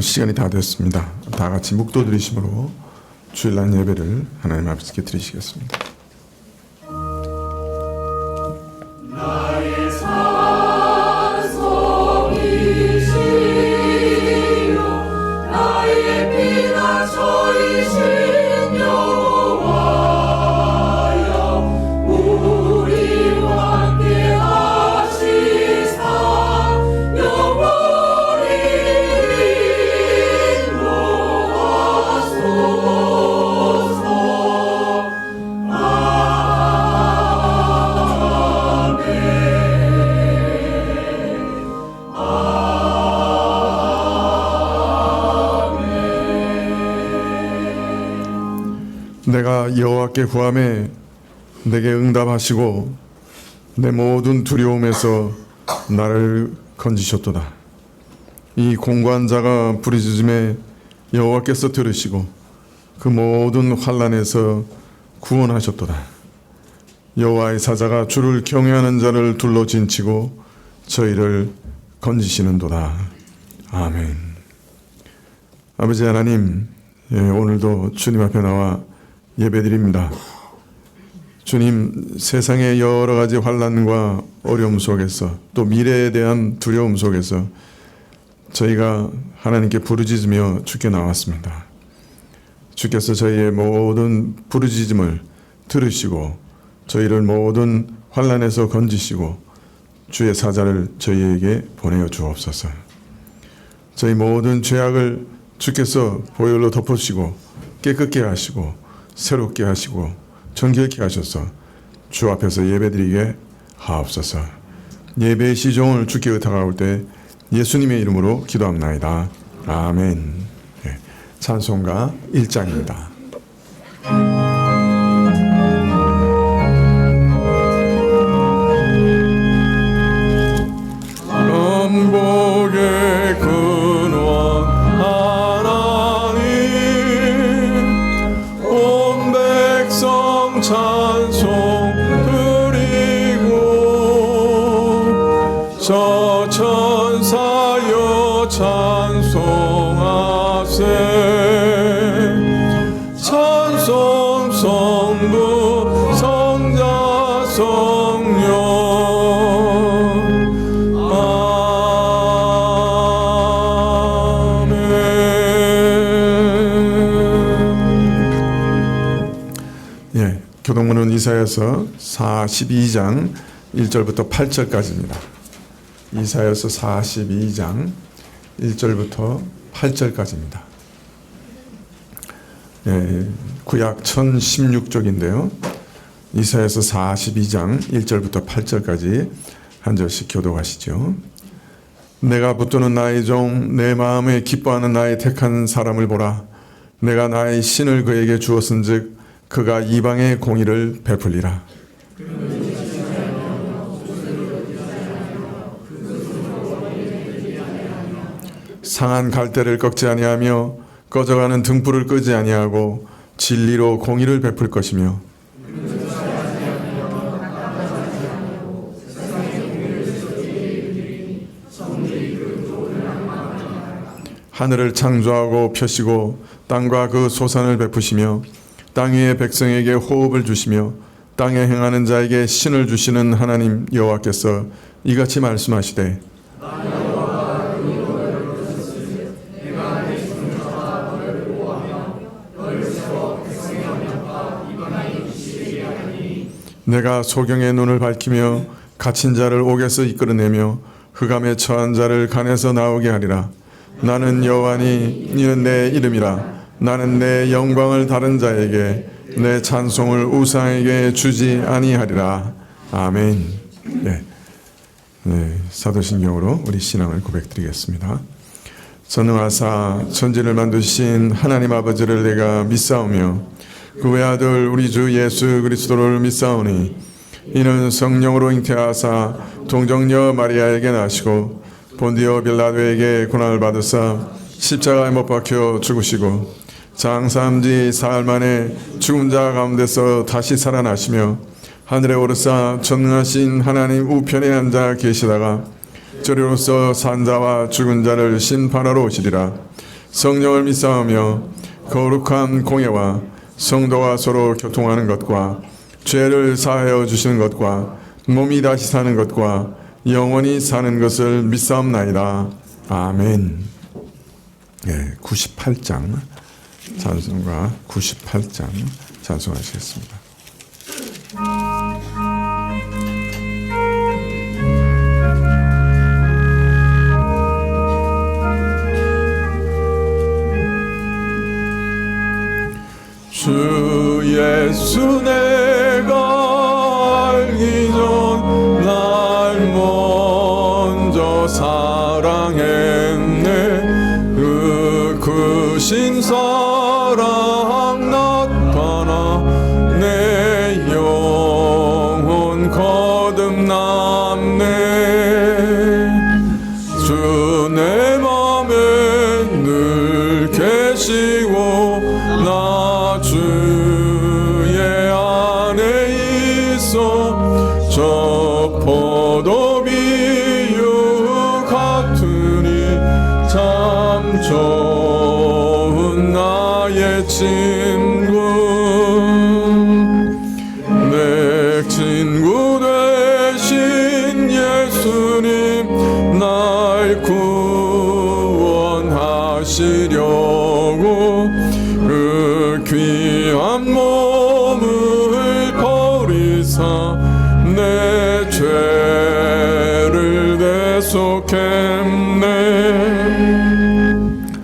시간이 다 됐습니다. 다 같이 묵도드리심으로 주일날 예배를 하나님 앞에 드리시겠습니다. 나의 산성이시여 나의 피난처이신 여호와여 우리와 함께 하시사 영원히 인도하소서. 내가 여호와께 구하매 내게 응답하시고 내 모든 두려움에서 나를 건지셨도다. 이 공고한 자가 부르짖음에 여호와께서 들으시고 그 모든 환난에서 구원하셨도다. 여호와의 사자가 주를 경외하는 자를 둘러 진치고 저희를 건지시는도다. 아멘. 아버지 하나님, 오늘도 주님 앞에 나와 예배드립니다. 주님, 세상의 여러 가지 환난과 어려움 속에서 또 미래에 대한 두려움 속에서 저희가 하나님께 부르짖으며 주께 나왔습니다. 주께서 저희의 모든 부르짖음을 들으시고 저희를 모든 환난에서 건지시고 주의 사자를 저희에게 보내어 주옵소서. 저희 모든 죄악을 주께서 보혈로 덮으시고 깨끗게 하시고 새롭게 하시고 정결케 하셔서 주 앞에서 예배드리게 하옵소서. 예배의 시종을 주께 의탁하올 때 예수님의 이름으로 기도합나이다. 아멘. 찬송가 1장입니다. 천국의 근원 하나님 온 백성 찬송 드리고 저 천사여 찬송하세 찬송 성부 성자 성령 교동문은 이사야서 42장 1절부터 8절까지입니다. 이사야서 42장 1절부터 8절까지입니다. 구약 1016쪽인데요. 이사야서 42장 1절부터 8절까지 한 절씩 교독하시죠. 내가 붙드는 나의 종 내 마음에 기뻐하는 나의 택한 사람을 보라. 내가 나의 신을 그에게 주었은즉 그가 이방의 공의를 베풀리라. 상한 갈대를 꺾지 아니하며 꺼져가는 등불을 끄지 아니하고 진리로 공의를 베풀 것이며 하늘을 창조하고 펴시고 땅과 그 소산을 베푸시며 땅 위의 백성에게 호흡을 주시며 땅에 행하는 자에게 신을 주시는 하나님 여호와께서 이같이 말씀하시되 내가 소경의 눈을 밝히며 갇힌 자를 옥에서 이끌어내며 흑암에 처한 자를 간에서 나오게 하리라. 나는 여호와니 이는 내 이름이라. 나는 내 영광을 다른 자에게 내 찬송을 우상에게 주지 아니하리라. 아멘. 사도신경으로 우리 신앙을 고백드리겠습니다. 전능하사 천지를 만드신 하나님 아버지를 내가 믿사오며 그 외아들 우리 주 예수 그리스도를 믿사오니 이는 성령으로 잉태하사 동정녀 마리아에게 나시고 본디오 빌라도에게 고난을 받으사 십자가에 못 박혀 죽으시고 장사한 지 사흘 만에 죽은 자 가운데서 다시 살아나시며 하늘에 오르사 전능하신 하나님 우편에 앉아 계시다가 백조리로서 산 자와 죽은 자를 심판하러 오시리라. 성령을 믿사오며 거룩한 공예와 성도와 서로 교통하는 것과 죄를 사하여 주시는 것과 몸이 다시 사는 것과 영원히 사는 것을 믿사옵나이다. 아멘. 98장 찬송가 98장 찬송하시겠습니다. 주 예수 내가 알기 전 날 먼저 사랑했네. 그 크신 사랑 나타나 내 영혼 거듭났네. 주 내 맘에 늘 계시고 나 주의 안에 있어. 저 포도 비유 같으니 참 좋은 나의 친구. 내 친구 되신 예수님 날 구원하시려고 그 귀한 몸을 버리사 내 죄를 대속했네.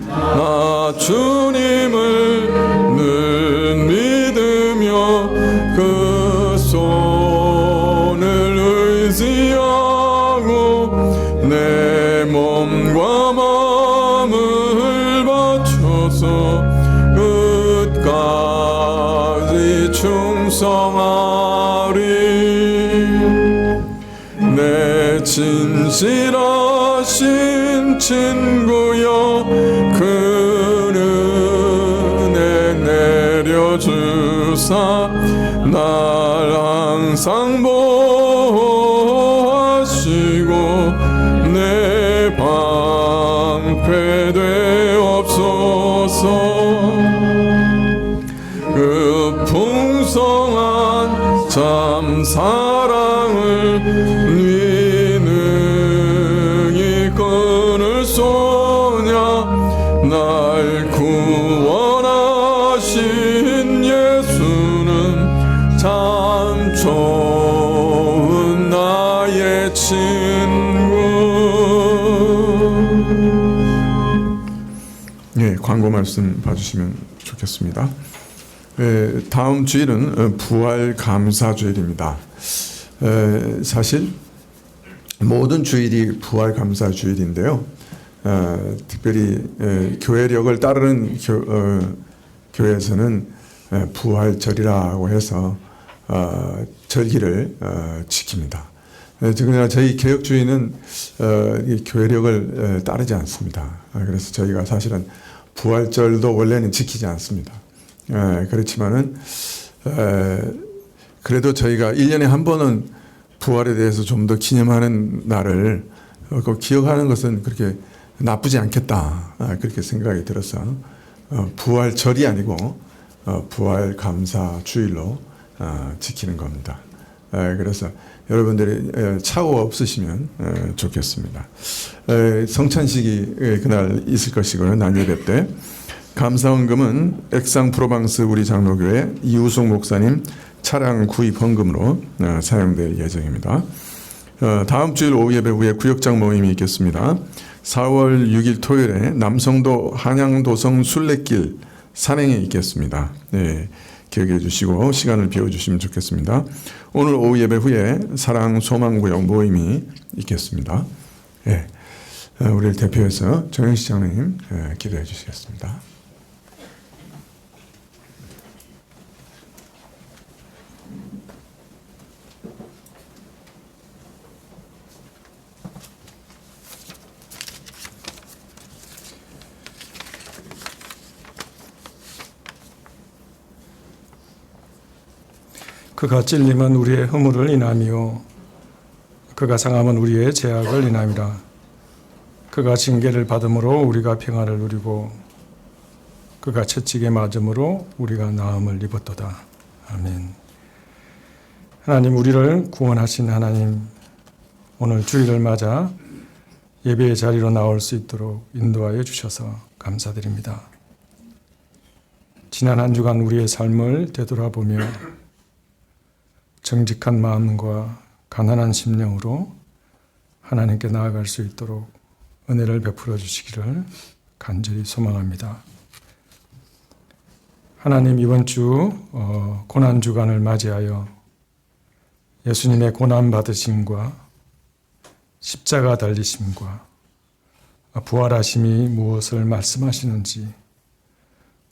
나 주님을 늘 믿으며 그 손을 의지하고 내 몸과 마음을 바쳐서 끝까지 충성하리. 내 진실하신 친구여 그 은혜 내려주사 날 항상 보호하시고 내 방패 되옵소서. 그 풍성한 참 사랑을 능히 끊을 소냐. 날 구원하신 예수는 참 좋은 나의 친구. 광고 말씀 봐주시면 좋겠습니다. 다음 주일은 부활 감사 주일입니다. 사실 모든 주일이 부활 감사 주일인데요. 특별히 교회력을 따르는 교회에서는 부활절이라고 해서 절기를 지킵니다. 그러나 저희 개혁주의는 교회력을 따르지 않습니다. 그래서 저희가 사실은 부활절도 원래는 지키지 않습니다. 그렇지만은 그래도 저희가 1년에 한 번은 부활에 대해서 좀 더 기념하는 날을 기억하는 것은 그렇게 나쁘지 않겠다, 그렇게 생각이 들어서 부활절이 아니고 부활 감사 주일로 지키는 겁니다. 그래서 여러분들이 착오 없으시면 좋겠습니다. 성찬식이 그날 있을 것이고요. 난예배 때 감사헌금은 액상 프로방스 우리 장로교회 이우송 목사님 차량 구입 헌금으로 사용될 예정입니다. 다음 주일 오후 예배 후에 구역장 모임이 있겠습니다. 4월 6일 토요일에 남성도 한양도성 순례길 산행에 있겠습니다. 네, 기억해 주시고 시간을 비워주시면 좋겠습니다. 오늘 오후 예배 후에 사랑 소망구역 모임이 있겠습니다. 네, 우리를 대표해서 정영식 장로님 기도해 주시겠습니다. 그가 찔림은 우리의 허물을 인하며 그가 상함은 우리의 죄악을 인함이라. 그가 징계를 받음으로 우리가 평화를 누리고 그가 채찍에 맞음으로 우리가 나음을 입었도다. 아멘. 하나님, 우리를 구원하신 하나님, 오늘 주일을 맞아 예배의 자리로 나올 수 있도록 인도하여 주셔서 감사드립니다. 지난 한 주간 우리의 삶을 되돌아보며 정직한 마음과 가난한 심령으로 하나님께 나아갈 수 있도록 은혜를 베풀어 주시기를 간절히 소망합니다. 하나님, 이번 주 고난주간을 맞이하여 예수님의 고난받으심과 십자가 달리심과 부활하심이 무엇을 말씀하시는지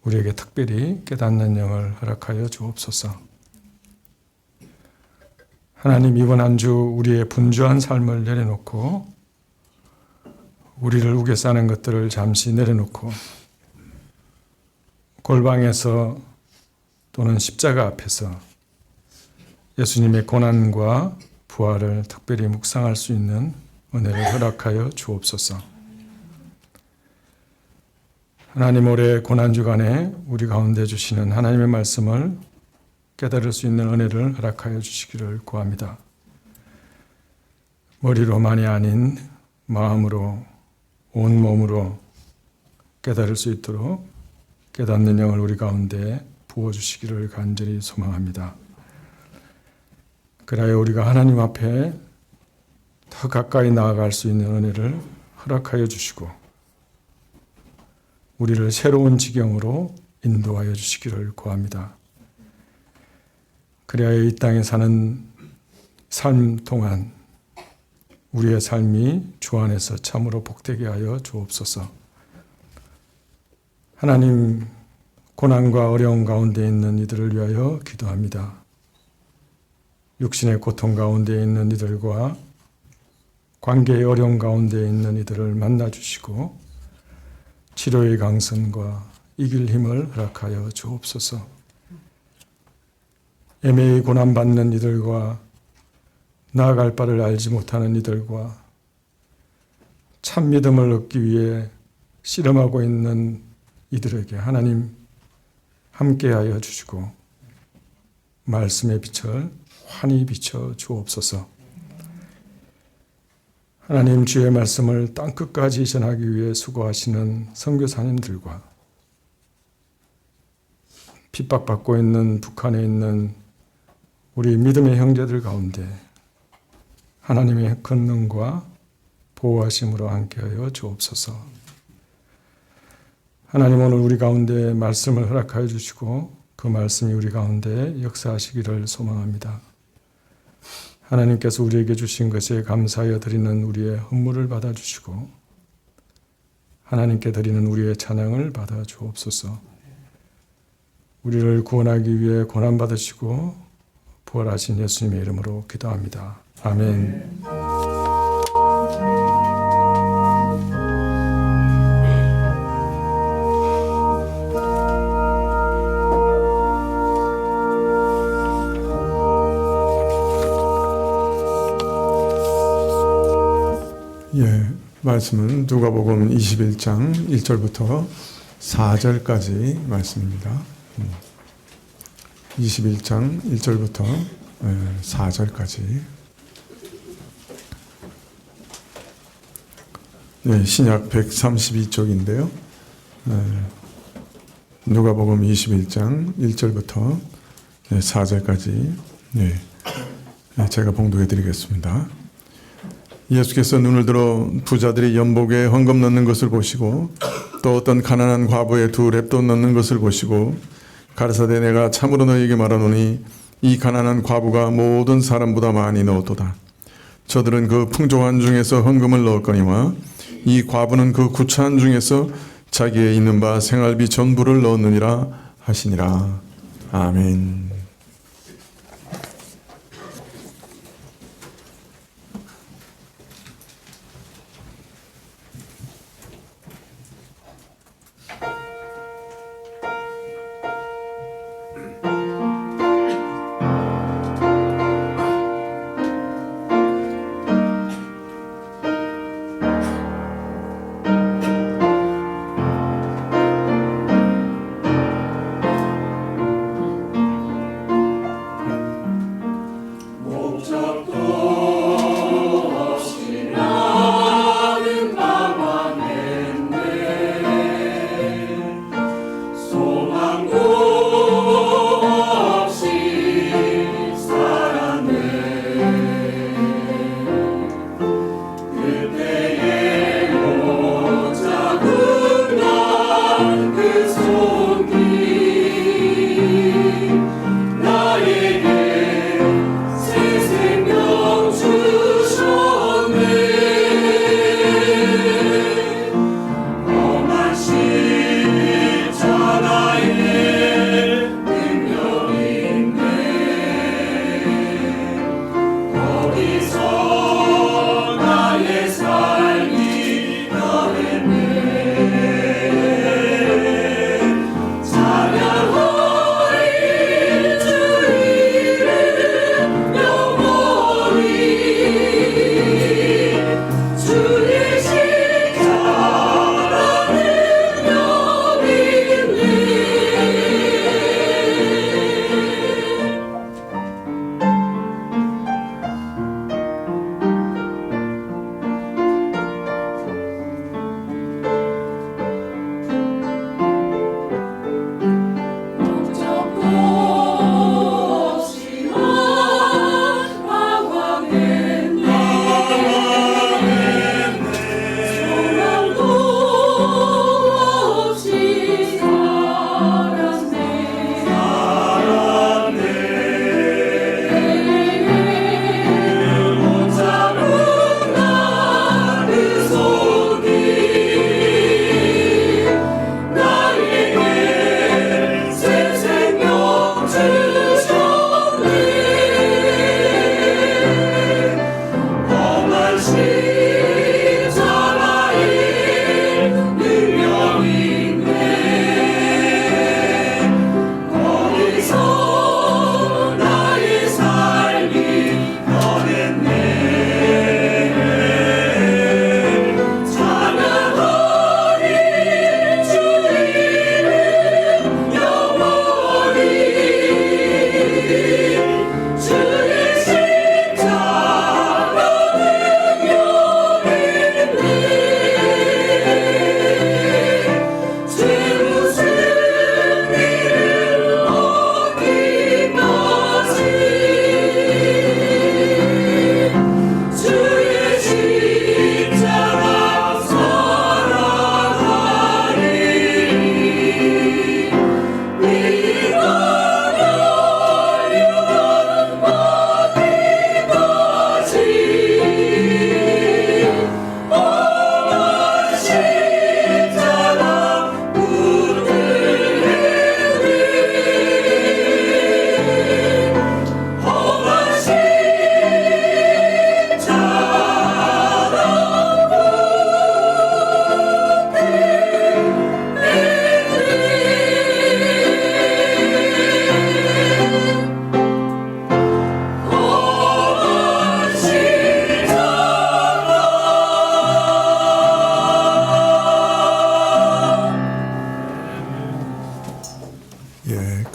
우리에게 특별히 깨닫는 영을 허락하여 주옵소서. 하나님, 이번 한 주 우리의 분주한 삶을 내려놓고 우리를 우겨 싸는 것들을 잠시 내려놓고 골방에서 또는 십자가 앞에서 예수님의 고난과 부활을 특별히 묵상할 수 있는 은혜를 허락하여 주옵소서. 하나님, 올해 고난주간에 우리 가운데 주시는 하나님의 말씀을 깨달을 수 있는 은혜를 허락하여 주시기를 구합니다. 머리로만이 아닌 마음으로, 온몸으로 깨달을 수 있도록 깨닫는 영을 우리 가운데 부어주시기를 간절히 소망합니다. 그래야 우리가 하나님 앞에 더 가까이 나아갈 수 있는 은혜를 허락하여 주시고 우리를 새로운 지경으로 인도하여 주시기를 구합니다. 그래야 이 땅에 사는 삶 동안 우리의 삶이 주 안에서 참으로 복되게 하여 주옵소서. 하나님, 고난과 어려움 가운데 있는 이들을 위하여 기도합니다. 육신의 고통 가운데 있는 이들과 관계의 어려움 가운데 있는 이들을 만나주시고 치료의 강선과 이길 힘을 허락하여 주옵소서. 애매히 고난받는 이들과 나아갈 바를 알지 못하는 이들과 참 믿음을 얻기 위해 씨름하고 있는 이들에게 하나님 함께하여 주시고 말씀의 빛을 환히 비춰 주옵소서. 하나님, 주의 말씀을 땅끝까지 전하기 위해 수고하시는 선교사님들과 핍박받고 있는 북한에 있는 우리 믿음의 형제들 가운데 하나님의 권능과 보호하심으로 함께하여 주옵소서. 하나님, 오늘 우리 가운데 말씀을 허락하여 주시고 그 말씀이 우리 가운데 역사하시기를 소망합니다. 하나님께서 우리에게 주신 것에 감사하여 드리는 우리의 헌물을 받아주시고 하나님께 드리는 우리의 찬양을 받아 주옵소서. 우리를 구원하기 위해 고난받으시고 부활하신 예수님의 이름으로 기도합니다. 아멘. 말씀은 누가복음 21장 1절부터 4절까지 말씀입니다. 21장 1절부터 4절까지. 신약 132쪽인데요. 누가복음 21장 1절부터 4절까지 제가 봉독해 드리겠습니다. 예수께서 눈을 들어 부자들이 연복에 헌금 넣는 것을 보시고 또 어떤 가난한 과부의 2렙돈 넣는 것을 보시고 가르사대 내가 참으로 너희에게 말하노니 이 가난한 과부가 모든 사람보다 많이 넣었도다. 저들은 그 풍족한 중에서 헌금을 넣었거니와 이 과부는 그 구차한 중에서 자기의 있는 바 생활비 전부를 넣었느니라 하시니라. 아멘.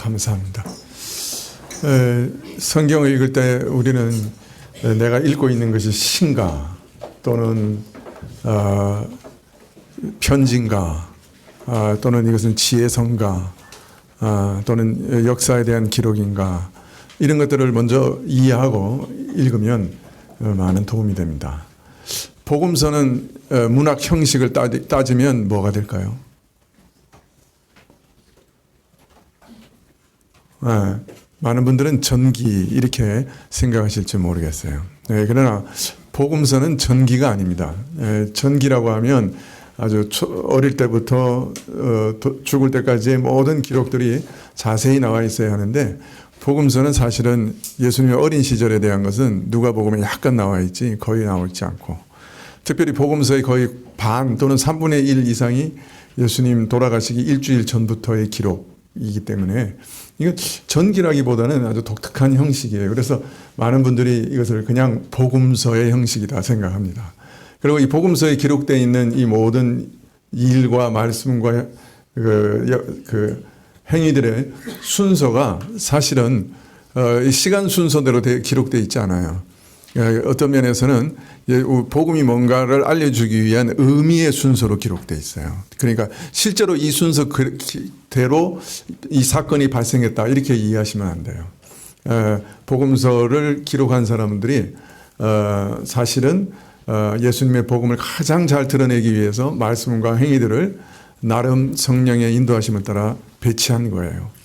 감사합니다. 성경을 읽을 때 우리는 내가 읽고 있는 것이 신가 또는 편지인가 또는 이것은 지혜서인가 또는 역사에 대한 기록인가 이런 것들을 먼저 이해하고 읽으면 많은 도움이 됩니다. 복음서는 문학 형식을 따지면 뭐가 될까요? 많은 분들은 전기 이렇게 생각하실지 모르겠어요. 그러나 복음서는 전기가 아닙니다. 전기라고 하면 아주 어릴 때부터 죽을 때까지의 모든 기록들이 자세히 나와 있어야 하는데 복음서는 사실은 예수님의 어린 시절에 대한 것은 누가복음에 약간 나와 있지 거의 나와 있지 않고 특별히 복음서의 거의 반 또는 3분의 1 이상이 예수님 돌아가시기 일주일 전부터의 기록이기 때문에 이건 전기라기보다는 아주 독특한 형식이에요. 그래서 많은 분들이 이것을 그냥 복음서의 형식이다 생각합니다. 그리고 이 복음서에 기록되어 있는 이 모든 일과 말씀과 그 행위들의 순서가 사실은 시간 순서대로 기록되어 있지 않아요. 어떤 면에서는 복음이 뭔가를 알려주기 위한 의미의 순서로 기록되어 있어요. 그러니까 실제로 이 순서대로 이 사건이 발생했다 이렇게 이해하시면 안 돼요. 복음서를 기록한 사람들이 사실은 예수님의 복음을 가장 잘 드러내기 위해서 말씀과 행위들을 나름 성령의 인도하심을 따라 배치한 거예요.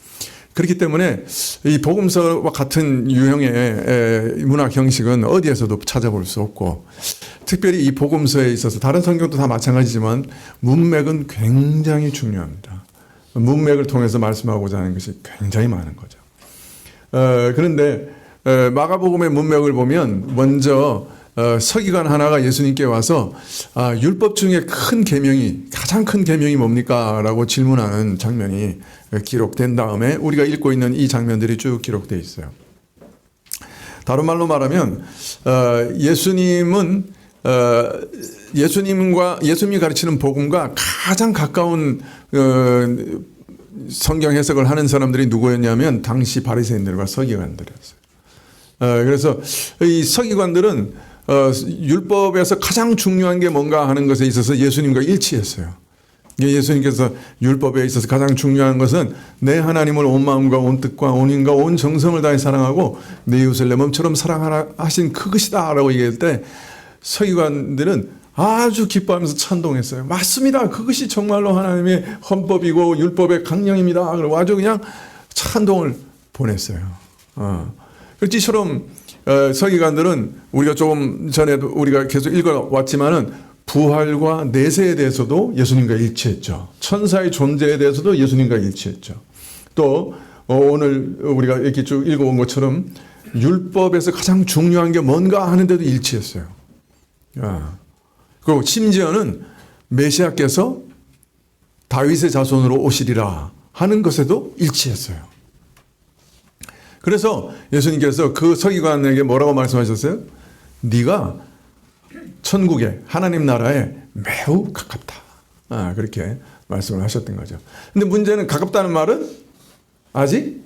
그렇기 때문에 이 복음서와 같은 유형의 문학 형식은 어디에서도 찾아볼 수 없고 특별히 이 복음서에 있어서 다른 성경도 다 마찬가지지만 문맥은 굉장히 중요합니다. 문맥을 통해서 말씀하고자 하는 것이 굉장히 많은 거죠. 그런데 마가복음의 문맥을 보면 먼저 서기관 하나가 예수님께 와서 율법 중에 가장 큰 계명이 뭡니까? 라고 질문하는 장면이 기록된 다음에 우리가 읽고 있는 이 장면들이 쭉 기록되어 있어요. 다른 말로 말하면 예수님이 가르치는 복음과 가장 가까운 성경 해석을 하는 사람들이 누구였냐면 당시 바리새인들과 서기관들이었어요. 그래서 이 서기관들은 율법에서 가장 중요한 게 뭔가 하는 것에 있어서 예수님과 일치했어요. 예수님께서 율법에 있어서 가장 중요한 것은 내 하나님을 온 마음과 온 뜻과 온 힘과 온 정성을 다해 사랑하고 내 이웃을 내 몸처럼 사랑하라 하신 그것이다 라고 얘기할 때 서기관들은 아주 기뻐하면서 찬동했어요. 맞습니다. 그것이 정말로 하나님의 헌법이고 율법의 강령입니다. 그리고 아주 그냥 찬동을 보냈어요. 그렇지처럼 서기관들은 우리가 조금 전에도 우리가 계속 읽어왔지만은 부활과 내세에 대해서도 예수님과 일치했죠. 천사의 존재에 대해서도 예수님과 일치했죠. 또 오늘 우리가 이렇게 쭉 읽어온 것처럼 율법에서 가장 중요한 게 뭔가 하는데도 일치했어요. 그리고 심지어는 메시아께서 다윗의 자손으로 오시리라 하는 것에도 일치했어요. 그래서 예수님께서 그 서기관에게 뭐라고 말씀하셨어요? 네가 천국에 하나님 나라에 매우 가깝다. 그렇게 말씀을 하셨던 거죠. 근데 문제는 가깝다는 말은 아직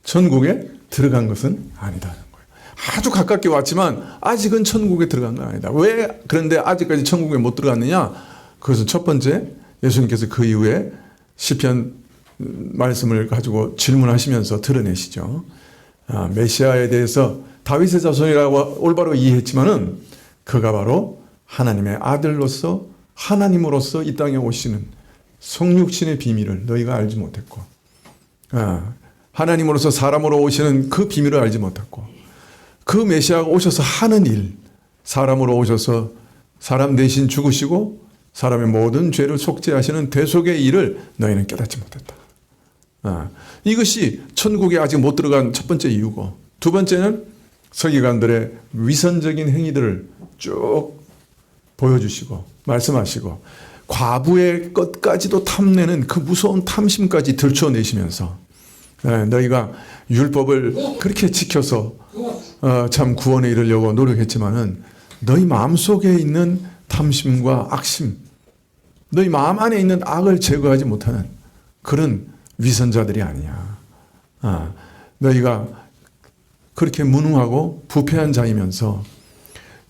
천국에 들어간 것은 아니다는 거예요. 아주 가깝게 왔지만 아직은 천국에 들어간 건 아니다. 왜 그런데 아직까지 천국에 못 들어갔느냐? 그것은 첫 번째 예수님께서 그 이후에 시편 말씀을 가지고 질문하시면서 드러내시죠. 메시아에 대해서 다윗의 자손이라고 올바로 이해했지만은 그가 바로 하나님의 아들로서 하나님으로서 이 땅에 오시는 성육신의 비밀을 너희가 알지 못했고 하나님으로서 사람으로 오시는 그 비밀을 알지 못했고 그 메시아가 오셔서 하는 일 사람으로 오셔서 사람 대신 죽으시고 사람의 모든 죄를 속죄하시는 대속의 일을 너희는 깨닫지 못했다. 이것이 천국에 아직 못 들어간 첫 번째 이유고 두 번째는 서기관들의 위선적인 행위들을 쭉 보여주시고 말씀하시고 과부의 것까지도 탐내는 그 무서운 탐심까지 들춰내시면서 너희가 율법을 그렇게 지켜서 참 구원에 이르려고 노력했지만은 너희 마음속에 있는 탐심과 악심 너희 마음 안에 있는 악을 제거하지 못하는 그런 위선자들이 아니야. 너희가 그렇게 무능하고 부패한 자이면서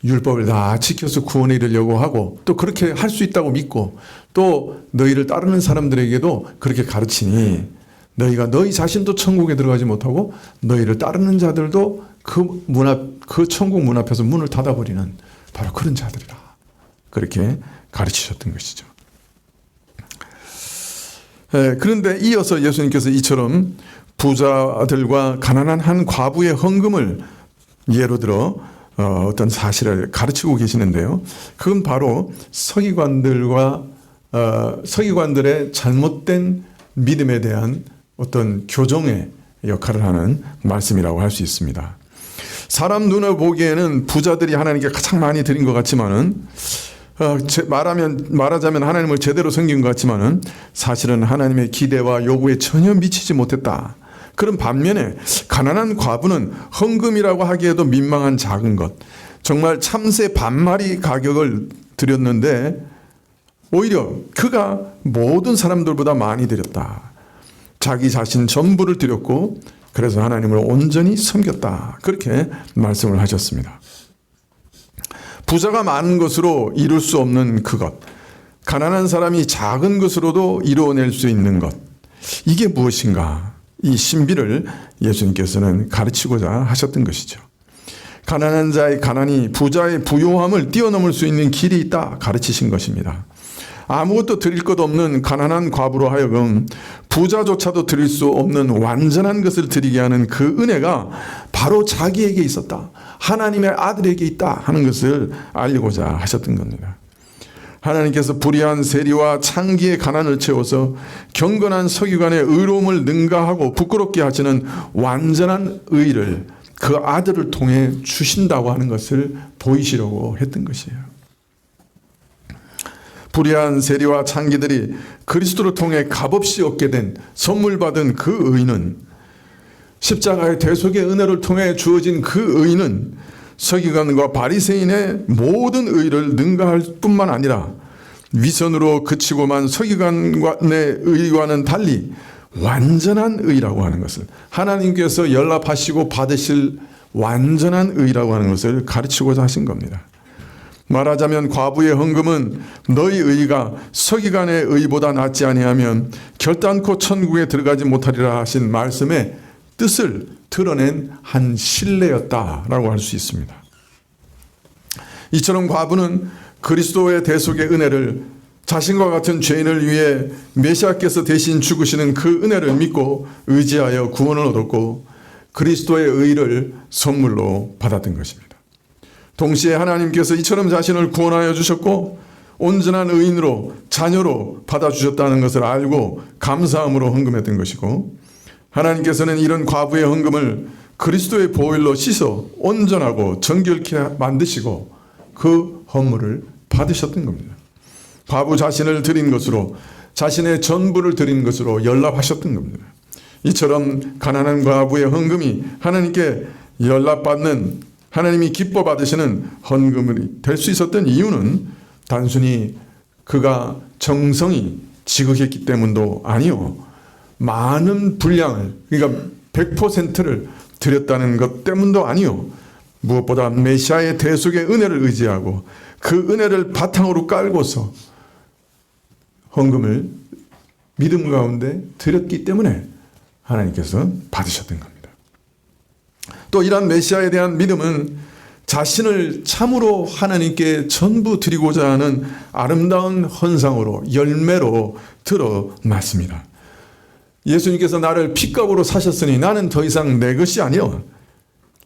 율법을 다 지켜서 구원에 이르려고 하고 또 그렇게 할 수 있다고 믿고 또 너희를 따르는 사람들에게도 그렇게 가르치니 너희가 너희 자신도 천국에 들어가지 못하고 너희를 따르는 자들도 그 천국 문 앞에서 문을 닫아버리는 바로 그런 자들이라. 그렇게 가르치셨던 것이죠. 그런데 이어서 예수님께서 이처럼 부자들과 가난한 한 과부의 헌금을 예로 들어 어떤 사실을 가르치고 계시는데요. 그건 바로 서기관들의 잘못된 믿음에 대한 어떤 교정의 역할을 하는 말씀이라고 할 수 있습니다. 사람 눈에 보기에는 부자들이 하나님께 가장 많이 드린 것 같지만은 말하자면 하나님을 제대로 섬긴 것 같지만은 사실은 하나님의 기대와 요구에 전혀 미치지 못했다. 그런 반면에 가난한 과부는 헌금이라고 하기에도 민망한 작은 것, 정말 참새 반마리 가격을 드렸는데 오히려 그가 모든 사람들보다 많이 드렸다. 자기 자신 전부를 드렸고 그래서 하나님을 온전히 섬겼다. 그렇게 말씀을 하셨습니다. 부자가 많은 것으로 이룰 수 없는 그것, 가난한 사람이 작은 것으로도 이루어낼 수 있는 것, 이게 무엇인가? 이 신비를 예수님께서는 가르치고자 하셨던 것이죠. 가난한 자의 가난이 부자의 부요함을 뛰어넘을 수 있는 길이 있다 가르치신 것입니다. 아무것도 드릴 것 없는 가난한 과부로 하여금 부자조차도 드릴 수 없는 완전한 것을 드리게 하는 그 은혜가 바로 자기에게 있었다. 하나님의 아들에게 있다 하는 것을 알리고자 하셨던 겁니다. 하나님께서 불의한 세리와 창기의 가난을 채워서 경건한 서기관의 의로움을 능가하고 부끄럽게 하시는 완전한 의를 그 아들을 통해 주신다고 하는 것을 보이시려고 했던 것이에요. 불의한 세리와 창기들이 그리스도를 통해 값없이 얻게 된 선물 받은 그 의는, 십자가의 대속의 은혜를 통해 주어진 그 의는 서기관과 바리새인의 모든 의를 능가할 뿐만 아니라 위선으로 그치고만 서기관의 의와는 달리 완전한 의라고 하는 것을, 하나님께서 연락하시고 받으실 완전한 의라고 하는 것을 가르치고자 하신 겁니다. 말하자면 과부의 헌금은 너희 의가 서기관의 의보다 낫지 아니하면 결단코 천국에 들어가지 못하리라 하신 말씀의 뜻을 드러낸 한 신뢰였다라고 할 수 있습니다. 이처럼 과부는 그리스도의 대속의 은혜를, 자신과 같은 죄인을 위해 메시아께서 대신 죽으시는 그 은혜를 믿고 의지하여 구원을 얻었고 그리스도의 의를 선물로 받았던 것입니다. 동시에 하나님께서 이처럼 자신을 구원하여 주셨고 온전한 의인으로 자녀로 받아주셨다는 것을 알고 감사함으로 헌금했던 것이고, 하나님께서는 이런 과부의 헌금을 그리스도의 보혈로 씻어 온전하고 정결케 만드시고 그 헌물을 받으셨던 겁니다. 과부 자신을 드린 것으로, 자신의 전부를 드린 것으로 연락하셨던 겁니다. 이처럼 가난한 과부의 헌금이 하나님께 연락받는, 하나님이 기뻐 받으시는 헌금이 될 수 있었던 이유는 단순히 그가 정성이 지극했기 때문도 아니요, 많은 분량을, 그러니까 100%를 드렸다는 것 때문도 아니요, 무엇보다 메시아의 대속의 은혜를 의지하고 그 은혜를 바탕으로 깔고서 헌금을 믿음 가운데 드렸기 때문에 하나님께서 받으셨던 겁니다. 또 이러한 메시아에 대한 믿음은 자신을 참으로 하나님께 전부 드리고자 하는 아름다운 헌상으로, 열매로 드러났습니다. 예수님께서 나를 핏값으로 사셨으니 나는 더 이상 내 것이 아니요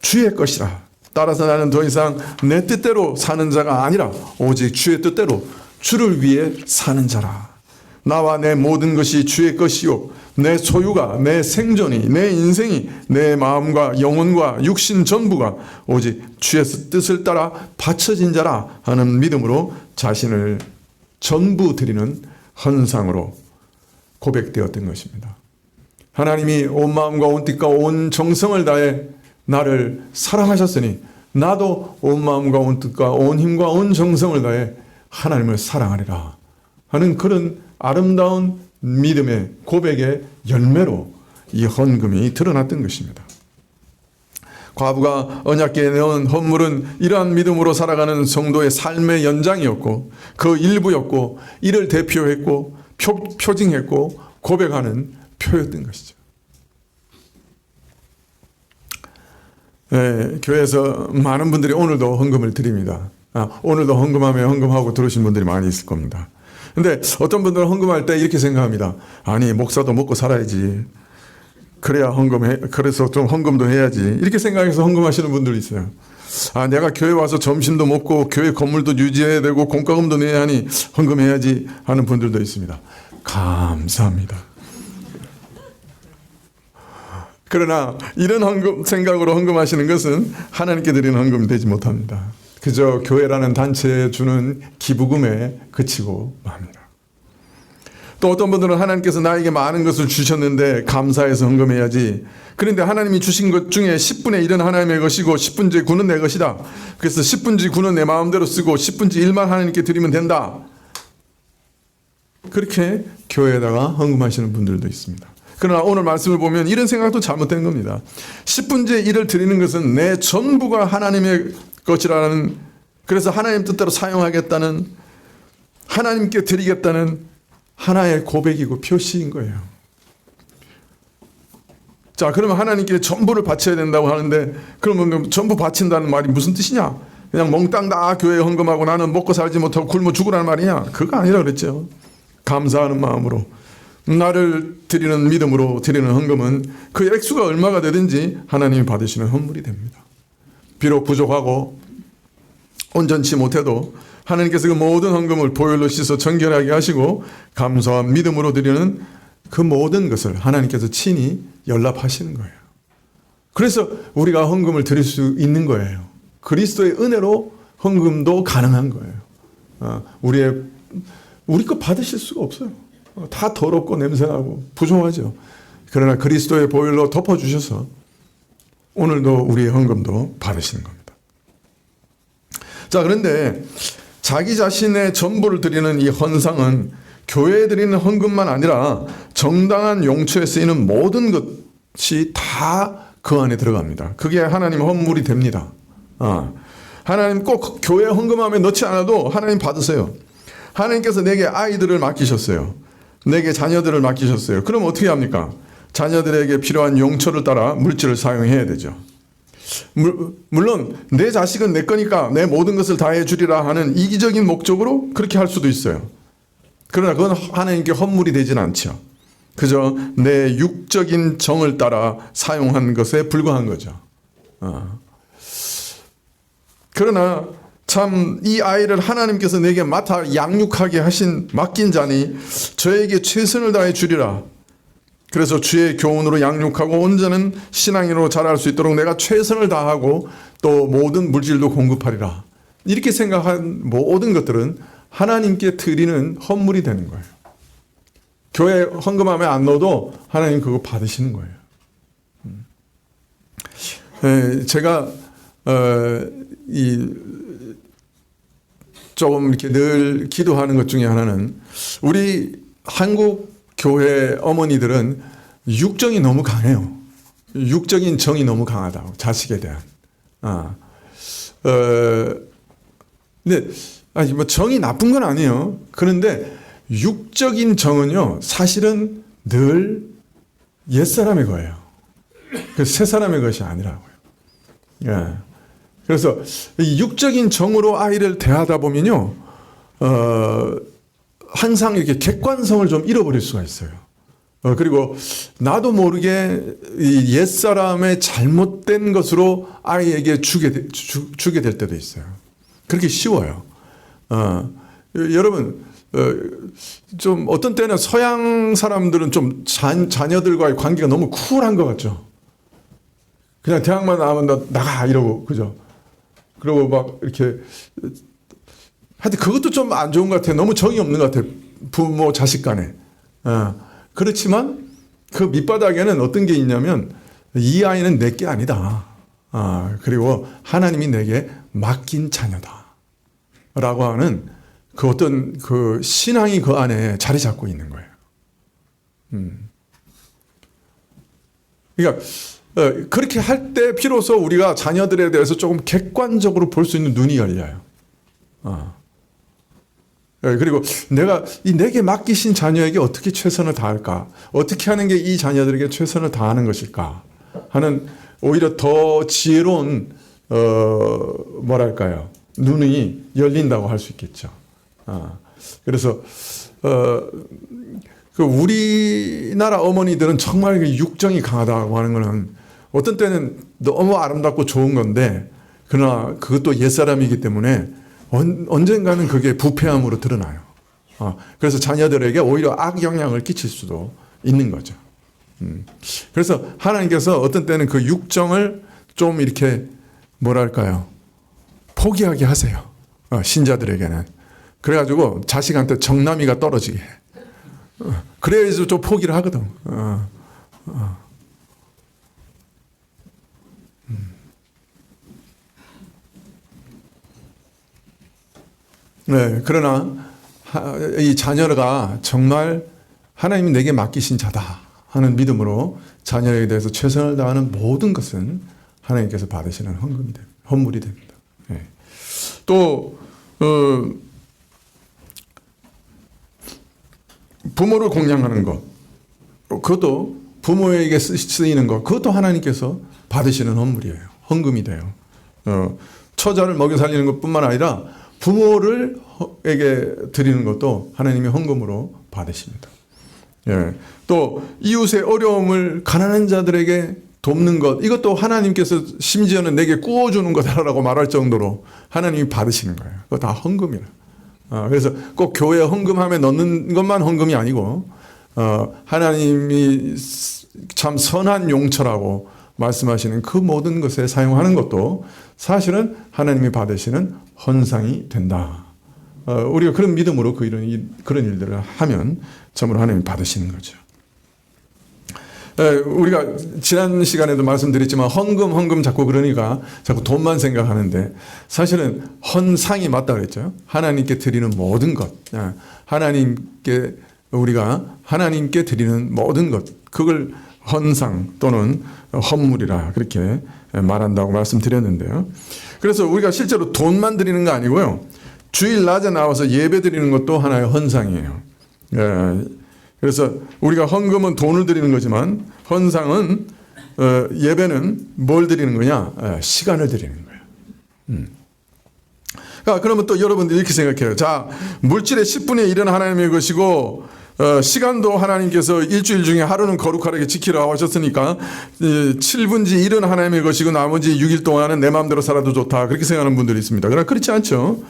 주의 것이라. 따라서 나는 더 이상 내 뜻대로 사는 자가 아니라 오직 주의 뜻대로 주를 위해 사는 자라. 나와 내 모든 것이 주의 것이요 내 소유가, 내 생존이, 내 인생이, 내 마음과 영혼과 육신 전부가 오직 주의 뜻을 따라 바쳐진 자라 하는 믿음으로 자신을 전부 드리는 헌상으로 고백되었던 것입니다. 하나님이 온 마음과 온 뜻과 온 정성을 다해 나를 사랑하셨으니 나도 온 마음과 온 뜻과 온 힘과 온 정성을 다해 하나님을 사랑하리라 하는 그런 아름다운 믿음의 고백의 열매로 이 헌금이 드러났던 것입니다. 과부가 언약궤에 넣은 헌물은 이러한 믿음으로 살아가는 성도의 삶의 연장이었고 그 일부였고 이를 대표했고 표징했고 고백하는 표였던 것이죠. 네, 교회에서 많은 분들이 오늘도 헌금을 드립니다. 오늘도 헌금하고 들어오신 분들이 많이 있을 겁니다. 근데 어떤 분들은 헌금할 때 이렇게 생각합니다. 아니, 목사도 먹고 살아야지. 그래야 그래서 좀 헌금도 해야지. 이렇게 생각해서 헌금하시는 분들이 있어요. 내가 교회 와서 점심도 먹고 교회 건물도 유지해야 되고 공과금도 내야 하니 헌금해야지 하는 분들도 있습니다. 감사합니다. 그러나 이런 생각으로 헌금하시는 것은 하나님께 드리는 헌금이 되지 못합니다. 그저 교회라는 단체에 주는 기부금에 그치고 맙니다. 또 어떤 분들은 하나님께서 나에게 많은 것을 주셨는데 감사해서 헌금해야지. 그런데 하나님이 주신 것 중에 10분의 1은 하나님의 것이고 10분의 9는 내 것이다. 그래서 10분의 9는 내 마음대로 쓰고 10분의 1만 하나님께 드리면 된다. 그렇게 교회에다가 헌금하시는 분들도 있습니다. 그러나 오늘 말씀을 보면 이런 생각도 잘못된 겁니다. 10분의 1을 드리는 것은 내 전부가 하나님의 것이라는, 그래서 하나님 뜻대로 사용하겠다는, 하나님께 드리겠다는 하나의 고백이고 표시인 거예요. 자, 그러면 하나님께 전부를 바쳐야 된다고 하는데, 그러면 전부 바친다는 말이 무슨 뜻이냐? 그냥 몽땅 다 교회에 헌금하고 나는 먹고 살지 못하고 굶어 죽으라는 말이냐? 그거 아니라 그랬죠. 감사하는 마음으로, 나를 드리는 믿음으로 드리는 헌금은 그 액수가 얼마가 되든지 하나님이 받으시는 헌물이 됩니다. 비록 부족하고 온전치 못해도 하나님께서 그 모든 헌금을 보혈로 씻어 정결하게 하시고 감사와 믿음으로 드리는 그 모든 것을 하나님께서 친히 연락하시는 거예요. 그래서 우리가 헌금을 드릴 수 있는 거예요. 그리스도의 은혜로 헌금도 가능한 거예요. 우리 거 받으실 수가 없어요. 다 더럽고 냄새나고 부족하죠. 그러나 그리스도의 보혈로 덮어주셔서 오늘도 우리의 헌금도 받으시는 겁니다. 자, 그런데 자기 자신의 전부를 드리는 이 헌상은 교회에 드리는 헌금만 아니라 정당한 용처에 쓰이는 모든 것이 다 그 안에 들어갑니다. 그게 하나님 헌물이 됩니다. 하나님 꼭 교회 헌금함에 넣지 않아도 하나님 받으세요. 하나님께서 내게 아이들을 맡기셨어요. 내게 자녀들을 맡기셨어요. 그럼 어떻게 합니까? 자녀들에게 필요한 용처를 따라 물질을 사용해야 되죠. 물론 내 자식은 내 거니까 내 모든 것을 다해 주리라 하는 이기적인 목적으로 그렇게 할 수도 있어요. 그러나 그건 하나님께 헌물이 되진 않죠. 그저 내 육적인 정을 따라 사용한 것에 불과한 거죠. 그러나 참 이 아이를 하나님께서 내게 맡아 양육하게 맡긴 자니 저에게 최선을 다해 주리라. 그래서 주의 교훈으로 양육하고 온전한 신앙인으로 자랄 수 있도록 내가 최선을 다하고 또 모든 물질도 공급하리라. 이렇게 생각한 모든 것들은 하나님께 드리는 헌물이 되는 거예요. 교회 헌금함에 안 넣어도 하나님 그거 받으시는 거예요. 제가 조금 이렇게 늘 기도하는 것 중에 하나는 우리 한국 교회 어머니들은 육정이 너무 강해요. 육적인 정이 너무 강하다고, 자식에 대한. 근데 뭐 정이 나쁜 건 아니에요. 그런데 육적인 정은요, 사실은 늘 옛사람의 거예요. 새 사람의 것이 아니라고요. 예. 그래서 이 육적인 정으로 아이를 대하다 보면요, 항상 이렇게 객관성을 좀 잃어버릴 수가 있어요. 그리고 나도 모르게 이 옛사람의 잘못된 것으로 아이에게 주게 될 때도 있어요. 그렇게 쉬워요. 여러분, 좀 어떤 때는 서양 사람들은 좀 자녀들과의 관계가 너무 쿨한 것 같죠. 그냥 대학만 나오면 나가 이러고, 그죠? 그리고 막 이렇게 하여튼 그것도 좀 안 좋은 것 같아요. 너무 정이 없는 것 같아요. 부모 자식 간에. 그렇지만 그 밑바닥에는 어떤 게 있냐면 이 아이는 내 게 아니다. 그리고 하나님이 내게 맡긴 자녀다. 라고 하는 그 어떤 그 신앙이 그 안에 자리 잡고 있는 거예요. 그러니까 그렇게 할 때 비로소 우리가 자녀들에 대해서 조금 객관적으로 볼 수 있는 눈이 열려요. 그리고 내게 맡기신 자녀에게 어떻게 최선을 다할까? 어떻게 하는 게 이 자녀들에게 최선을 다하는 것일까? 하는 오히려 더 지혜로운 뭐랄까요? 눈이 열린다고 할 수 있겠죠. 그래서 그 우리나라 어머니들은 정말 육정이 강하다고 하는 것은 어떤 때는 너무 아름답고 좋은 건데 그러나 그것도 옛사람이기 때문에 언젠가는 그게 부패함으로 드러나요. 그래서 자녀들에게 오히려 악영향을 끼칠 수도 있는 거죠. 그래서 하나님께서 어떤 때는 그 육정을 좀 이렇게 뭐랄까요? 포기하게 하세요. 신자들에게는. 그래가지고 자식한테 정남이가 떨어지게. 그래야지 좀 포기를 하거든. 네, 그러나 이 자녀가 정말 하나님이 내게 맡기신 자다 하는 믿음으로 자녀에 대해서 최선을 다하는 모든 것은 하나님께서 받으시는 헌물이 됩니다. 네. 또 부모를 공양하는 것, 그것도 부모에게 쓰이는 것, 그것도 하나님께서 받으시는 헌물이에요. 헌금이 돼요. 처자를 먹여 살리는 것뿐만 아니라 부모에게 드리는 것도 하나님의 헌금으로 받으십니다. 예. 또 이웃의 어려움을 가난한 자들에게 돕는 것, 이것도 하나님께서 심지어는 내게 구워주는 거다라고 말할 정도로 하나님이 받으시는 거예요. 그거 다 헌금이라. 그래서 꼭 교회 헌금함에 넣는 것만 헌금이 아니고 하나님이 참 선한 용처라고 말씀하시는 그 모든 것에 사용하는 것도 사실은 하나님이 받으시는 헌상이 된다. 우리가 그런 믿음으로 그런 일들을 하면 참으로 하나님이 받으시는 거죠. 우리가 지난 시간에도 말씀드렸지만 헌금 자꾸 그러니까 자꾸 돈만 생각하는데 사실은 헌상이 맞다 그랬죠. 하나님께 드리는 모든 것, 우리가 하나님께 드리는 모든 것, 그걸 헌상 또는 헌물이라 그렇게 말한다고 말씀드렸는데요. 그래서 우리가 실제로 돈만 드리는 거 아니고요. 주일 낮에 나와서 예배 드리는 것도 하나의 헌상이에요. 그래서 우리가 헌금은 돈을 드리는 거지만 헌상은 예배는 뭘 드리는 거냐? 시간을 드리는 거예요. 그러면 또 여러분들 이렇게 생각해요. 자, 물질의 10분의 1은 하나님의 것이고 시간도 하나님께서 일주일 중에 하루는 거룩하게 지키라고 하셨으니까 7분지 1은 하나님의 것이고 나머지 6일 동안은 내 마음대로 살아도 좋다. 그렇게 생각하는 분들이 있습니다. 그러나 그렇지 않죠.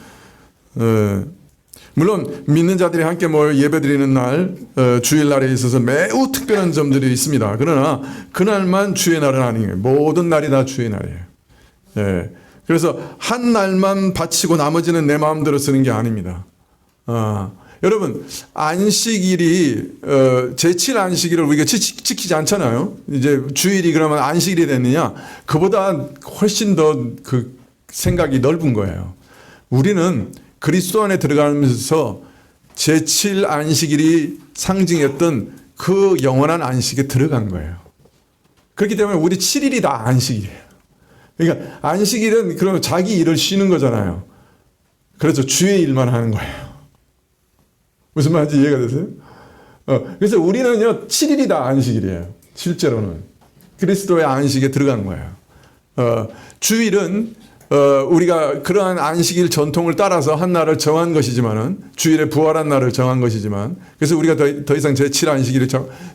물론 믿는 자들이 함께 모여 예배드리는 날, 주일날에 있어서 매우 특별한 점들이 있습니다. 그러나 그날만 주의 날은 아니에요. 모든 날이 다 주의 날이에요. 그래서 한 날만 바치고 나머지는 내 마음대로 쓰는 게 아닙니다. 여러분, 안식일이 제7 안식일을 우리가 지키지 않잖아요. 이제 주일이 그러면 안식일이 됐느냐? 그보다 훨씬 더 그 생각이 넓은 거예요. 우리는 그리스도 안에 들어가면서 제7 안식일이 상징했던 그 영원한 안식에 들어간 거예요. 그렇기 때문에 우리 7일이 다 안식일이에요. 그러니까 안식일은 그럼 자기 일을 쉬는 거잖아요. 그래서 주의 일만 하는 거예요. 무슨 말인지 이해가 되세요? 그래서 우리는요, 7일이 다 안식일이에요. 실제로는. 그리스도의 안식에 들어간 거예요. 주일은 우리가 그러한 안식일 전통을 따라서 한 날을 정한 것이지만은, 주일에 부활한 날을 정한 것이지만, 그래서 우리가 더 이상 제7 안식일을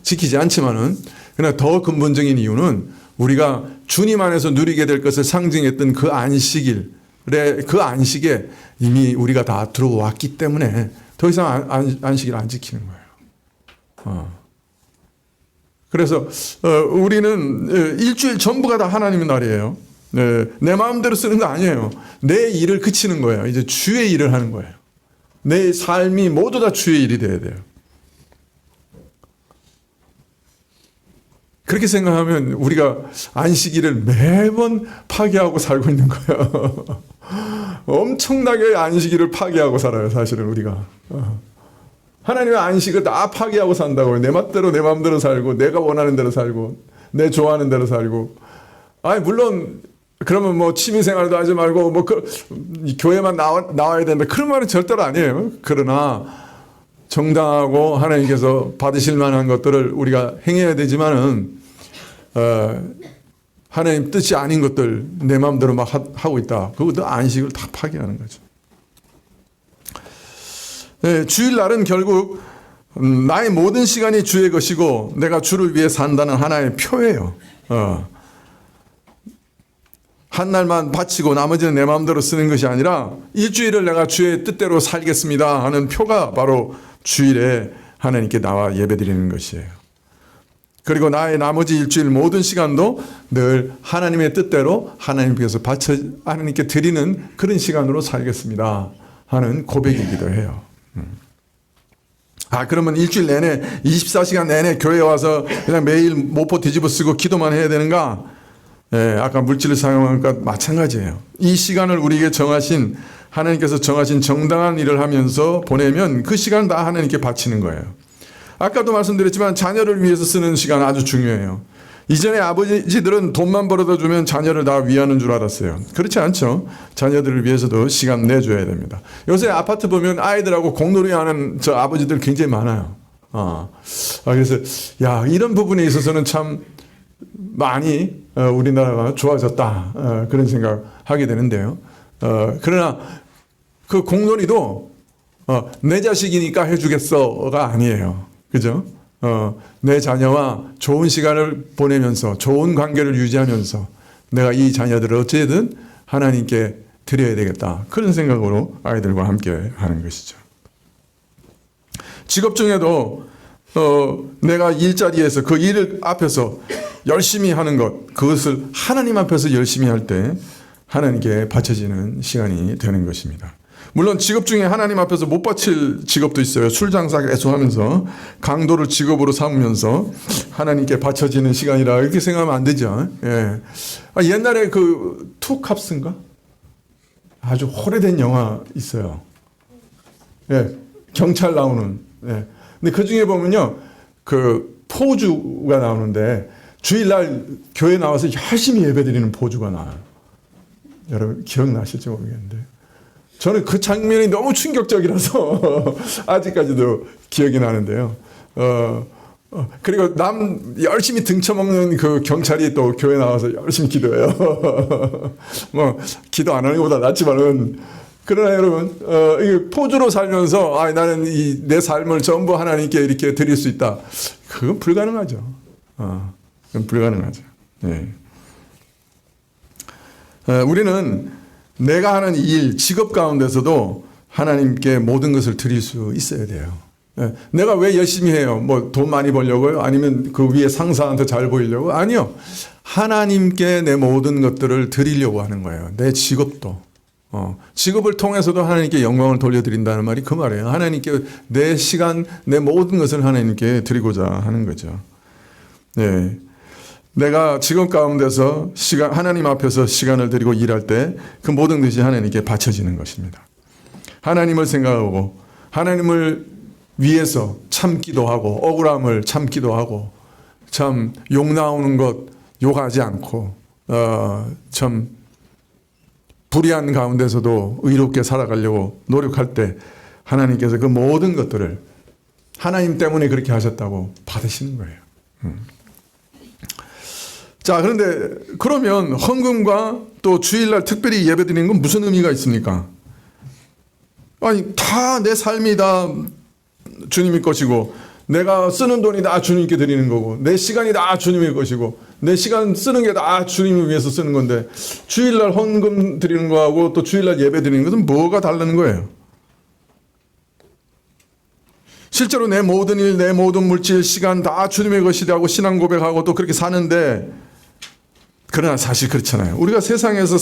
지키지 않지만은, 그러나 더 근본적인 이유는 우리가 주님 안에서 누리게 될 것을 상징했던 그 안식일에, 그 안식에 이미 우리가 다 들어왔기 때문에 더 이상 안식일 안 지키는 거예요. 그래서 우리는 일주일 전부가 다 하나님의 날이에요. 내 마음대로 쓰는 거 아니에요. 내 일을 그치는 거예요. 이제 주의 일을 하는 거예요. 내 삶이 모두 다 주의 일이 돼야 돼요. 그렇게 생각하면 우리가 안식일을 매번 파괴하고 살고 있는 거예요. 엄청나게 안식일을 파괴하고 살아요, 사실은 우리가. 하나님의 안식을 다 파괴하고 산다고요. 내 마음대로 살고, 내가 원하는 대로 살고, 내 좋아하는 대로 살고. 아니 물론 그러면 뭐 취미생활도 하지 말고 뭐 교회만 나와야 된다 그런 말은 절대로 아니에요. 그러나 정당하고 하나님께서 받으실 만한 것들을 우리가 행해야 되지만은 하나님 뜻이 아닌 것들 내 마음대로 막 하고 있다. 그것도 안식을 다 파괴하는 거죠. 네, 주일날은 결국 나의 모든 시간이 주의 것이고 내가 주를 위해 산다는 하나의 표예요. 한 날만 바치고 나머지는 내 마음대로 쓰는 것이 아니라 일주일을 내가 주의 뜻대로 살겠습니다 하는 표가 바로 주일에 하나님께 나와 예배드리는 것이에요. 그리고 나의 나머지 일주일 모든 시간도 늘 하나님의 뜻대로 하나님께서 하나님께 드리는 그런 시간으로 살겠습니다 하는 고백이기도 해요. 그러면 일주일 내내 24시간 내내 교회에 와서 그냥 매일 모포 뒤집어 쓰고 기도만 해야 되는가? 아까 물질을 사용한 것 마찬가지예요. 이 시간을 우리에게 하나님께서 정하신 정당한 일을 하면서 보내면 그 시간 다 하나님께 바치는 거예요. 아까도 말씀드렸지만 자녀를 위해서 쓰는 시간 아주 중요해요. 이전에 아버지들은 돈만 벌어다 주면 자녀를 다 위하는 줄 알았어요. 그렇지 않죠. 자녀들을 위해서도 시간 내줘야 됩니다. 요새 아파트 보면 아이들하고 공놀이하는 저 아버지들 굉장히 많아요. 그래서 이런 부분에 있어서는 참 많이 우리나라가 좋아졌다 그런 생각하게 되는데요. 그러나 그 공놀이도 내 자식이니까 해주겠어가 아니에요. 그죠? 내 자녀와 좋은 시간을 보내면서 좋은 관계를 유지하면서 내가 이 자녀들을 어찌든 하나님께 드려야 되겠다. 그런 생각으로 아이들과 함께 하는 것이죠. 직업 중에도 내가 일자리에서 그 일을 앞에서 열심히 하는 것, 그것을 하나님 앞에서 열심히 할 때 하나님께 바쳐지는 시간이 되는 것입니다. 물론 직업 중에 하나님 앞에서 못 바칠 직업도 있어요. 술 장사 계속 하면서 강도를 직업으로 삼으면서 하나님께 바쳐지는 시간이라 이렇게 생각하면 안 되죠. 옛날에 그 투캅스인가? 아주 오래된 영화 있어요. 경찰 나오는. 근데 그 중에 보면요, 그 포주가 나오는데 주일날 교회 나와서 열심히 예배드리는 포주가 나와요. 여러분 기억나실지 모르겠는데 저는 그 장면이 너무 충격적이라서 아직까지도 기억이 나는데요. 그리고 열심히 등쳐먹는 그 경찰이 또 교회 나와서 열심히 기도해요. 뭐 기도 안 하는 것보다 낫지만은, 그러나 여러분 이 포주로 살면서 나는 내 삶을 전부 하나님께 이렇게 드릴 수 있다. 그건 불가능하죠. 그건 불가능하죠. 우리는 내가 하는 일, 직업 가운데서도 하나님께 모든 것을 드릴 수 있어야 돼요. 내가 왜 열심히 해요? 뭐 돈 많이 벌려고요? 아니면 그 위에 상사한테 잘 보이려고? 아니요. 하나님께 내 모든 것들을 드리려고 하는 거예요. 내 직업도. 직업을 통해서도 하나님께 영광을 돌려드린다는 말이 그 말이에요. 하나님께 내 시간, 내 모든 것을 하나님께 드리고자 하는 거죠. 내가 직업 가운데서 하나님 앞에서 시간을 드리고 일할 때 그 모든 것이 하나님께 바쳐지는 것입니다. 하나님을 생각하고 하나님을 위해서 참기도 하고 억울함을 참기도 하고 참 욕 나오는 것 욕하지 않고 참 불의한 가운데서도 의롭게 살아가려고 노력할 때 하나님께서 그 모든 것들을 하나님 때문에 그렇게 하셨다고 받으시는 거예요. 자, 그런데 그러면 헌금과 또 주일날 특별히 예배드리는 건 무슨 의미가 있습니까? 아니, 다 내 삶이 다 주님의 것이고 내가 쓰는 돈이 다 주님께 드리는 거고 내 시간이 다 주님의 것이고 내 시간 쓰는 게 다 주님을 위해서 쓰는 건데 주일날 헌금 드리는 거하고 또 주일날 예배 드리는 것은 뭐가 다르는 거예요? 실제로 내 모든 일, 내 모든 물질, 시간 다 주님의 것이라고 신앙 고백하고 또 그렇게 사는데, 그러나 사실 그렇잖아요. 우리가 세상에서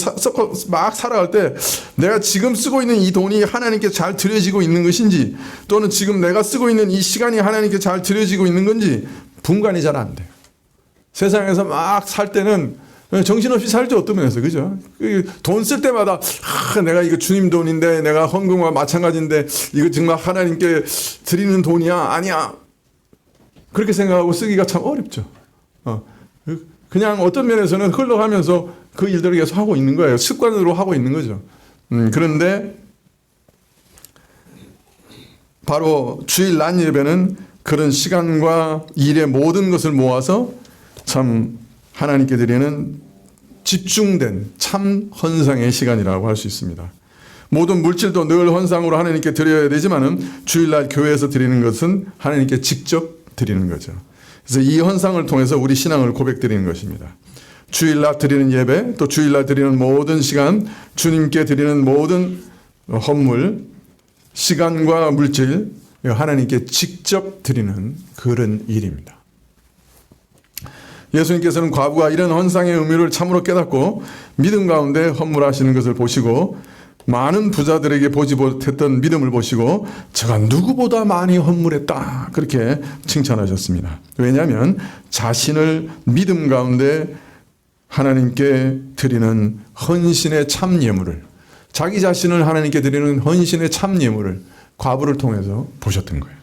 막 살아갈 때 내가 지금 쓰고 있는 이 돈이 하나님께 잘 드려지고 있는 것인지, 또는 지금 내가 쓰고 있는 이 시간이 하나님께 잘 드려지고 있는 건지 분간이 잘 안 돼요. 세상에서 막 살 때는 정신없이 살죠, 어떤 면에서. 그죠? 돈 쓸 때마다 내가 이거 주님 돈인데, 내가 헌금과 마찬가지인데 이거 정말 하나님께 드리는 돈이야? 아니야. 그렇게 생각하고 쓰기가 참 어렵죠. 그냥 어떤 면에서는 흘러가면서 그 일들을 계속 하고 있는 거예요. 습관으로 하고 있는 거죠. 그런데 바로 주일 낮 예배는 그런 시간과 일의 모든 것을 모아서 참 하나님께 드리는 집중된 참 헌상의 시간이라고 할 수 있습니다. 모든 물질도 늘 헌상으로 하나님께 드려야 되지만은 주일날 교회에서 드리는 것은 하나님께 직접 드리는 거죠. 그래서 이 헌상을 통해서 우리 신앙을 고백드리는 것입니다. 주일날 드리는 예배, 또 주일날 드리는 모든 시간, 주님께 드리는 모든 헌물, 시간과 물질, 하나님께 직접 드리는 그런 일입니다. 예수님께서는 과부가 이런 헌상의 의미를 참으로 깨닫고 믿음 가운데 헌물하시는 것을 보시고 많은 부자들에게 보지 못했던 믿음을 보시고 제가 누구보다 많이 헌물했다 그렇게 칭찬하셨습니다. 왜냐하면 자신을 믿음 가운데 하나님께 드리는 헌신의 참 예물을, 자기 자신을 하나님께 드리는 헌신의 참 예물을 과부를 통해서 보셨던 거예요.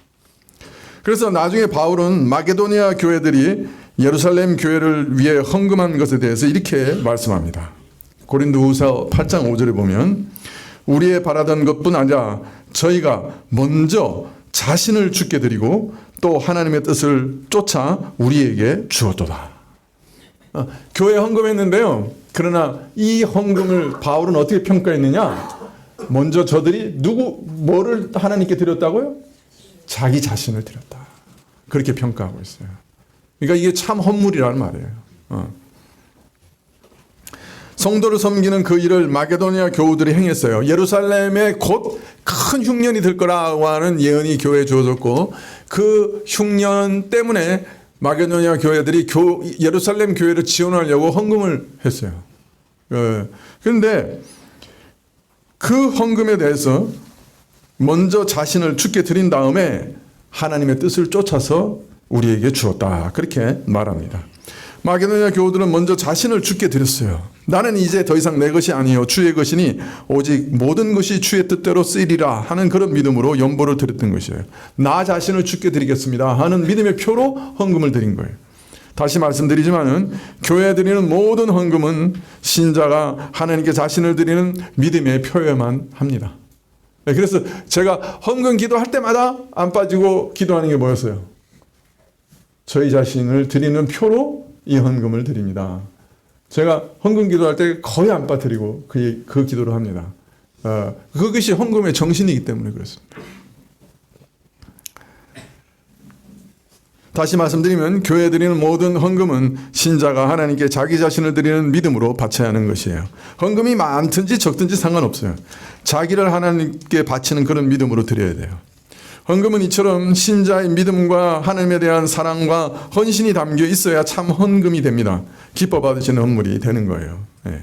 그래서 나중에 바울은 마게도니아 교회들이 예루살렘 교회를 위해 헌금한 것에 대해서 이렇게 말씀합니다. 고린도후서 8장 5절에 보면 우리의 바라던 것뿐 아니라 저희가 먼저 자신을 주께 드리고 또 하나님의 뜻을 쫓아 우리에게 주었도다. 교회 헌금했는데요. 그러나 이 헌금을 바울은 어떻게 평가했느냐? 먼저 저들이 뭐를 하나님께 드렸다고요? 자기 자신을 드렸다. 그렇게 평가하고 있어요. 그러니까 이게 참 헌물이라는 말이에요. 성도를 섬기는 그 일을 마게도니아 교우들이 행했어요. 예루살렘에 곧 큰 흉년이 들 거라고 하는 예언이 교회에 주어졌고 그 흉년 때문에 마게도니아 교회들이 예루살렘 교회를 지원하려고 헌금을 했어요. 그런데 그 헌금에 대해서 먼저 자신을 주께 드린 다음에 하나님의 뜻을 쫓아서 우리에게 주었다. 그렇게 말합니다. 마게도니아 교우들은 먼저 자신을 주께 드렸어요. 나는 이제 더 이상 내 것이 아니요 주의 것이니 오직 모든 것이 주의 뜻대로 쓰이리라 하는 그런 믿음으로 연보를 드렸던 것이에요. 나 자신을 주께 드리겠습니다 하는 믿음의 표로 헌금을 드린 거예요. 다시 말씀드리지만은 교회에 드리는 모든 헌금은 신자가 하나님께 자신을 드리는 믿음의 표에만 합니다. 그래서 제가 헌금 기도할 때마다 안 빠지고 기도하는 게 뭐였어요? 저희 자신을 드리는 표로 이 헌금을 드립니다. 제가 헌금 기도할 때 거의 안 빠뜨리고 그 기도를 합니다. 그것이 헌금의 정신이기 때문에 그렇습니다. 다시 말씀드리면 교회에 드리는 모든 헌금은 신자가 하나님께 자기 자신을 드리는 믿음으로 바쳐야 하는 것이에요. 헌금이 많든지 적든지 상관없어요. 자기를 하나님께 바치는 그런 믿음으로 드려야 돼요. 헌금은 이처럼 신자의 믿음과 하나님에 대한 사랑과 헌신이 담겨 있어야 참 헌금이 됩니다. 기뻐 받으시는 헌물이 되는 거예요. 네.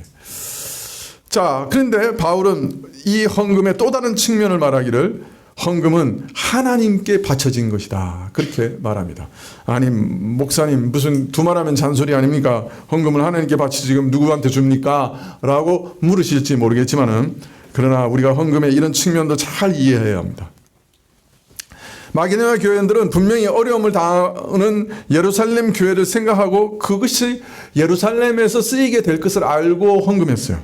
자, 그런데 바울은 이 헌금의 또 다른 측면을 말하기를 헌금은 하나님께 바쳐진 것이다. 그렇게 말합니다. 아니, 목사님 무슨 두말하면 잔소리 아닙니까? 헌금을 하나님께 바치지 지금 누구한테 줍니까? 라고 물으실지 모르겠지만은 그러나 우리가 헌금의 이런 측면도 잘 이해해야 합니다. 마게도니아 교회들은 분명히 어려움을 당하는 예루살렘 교회를 생각하고 그것이 예루살렘에서 쓰이게 될 것을 알고 헌금했어요.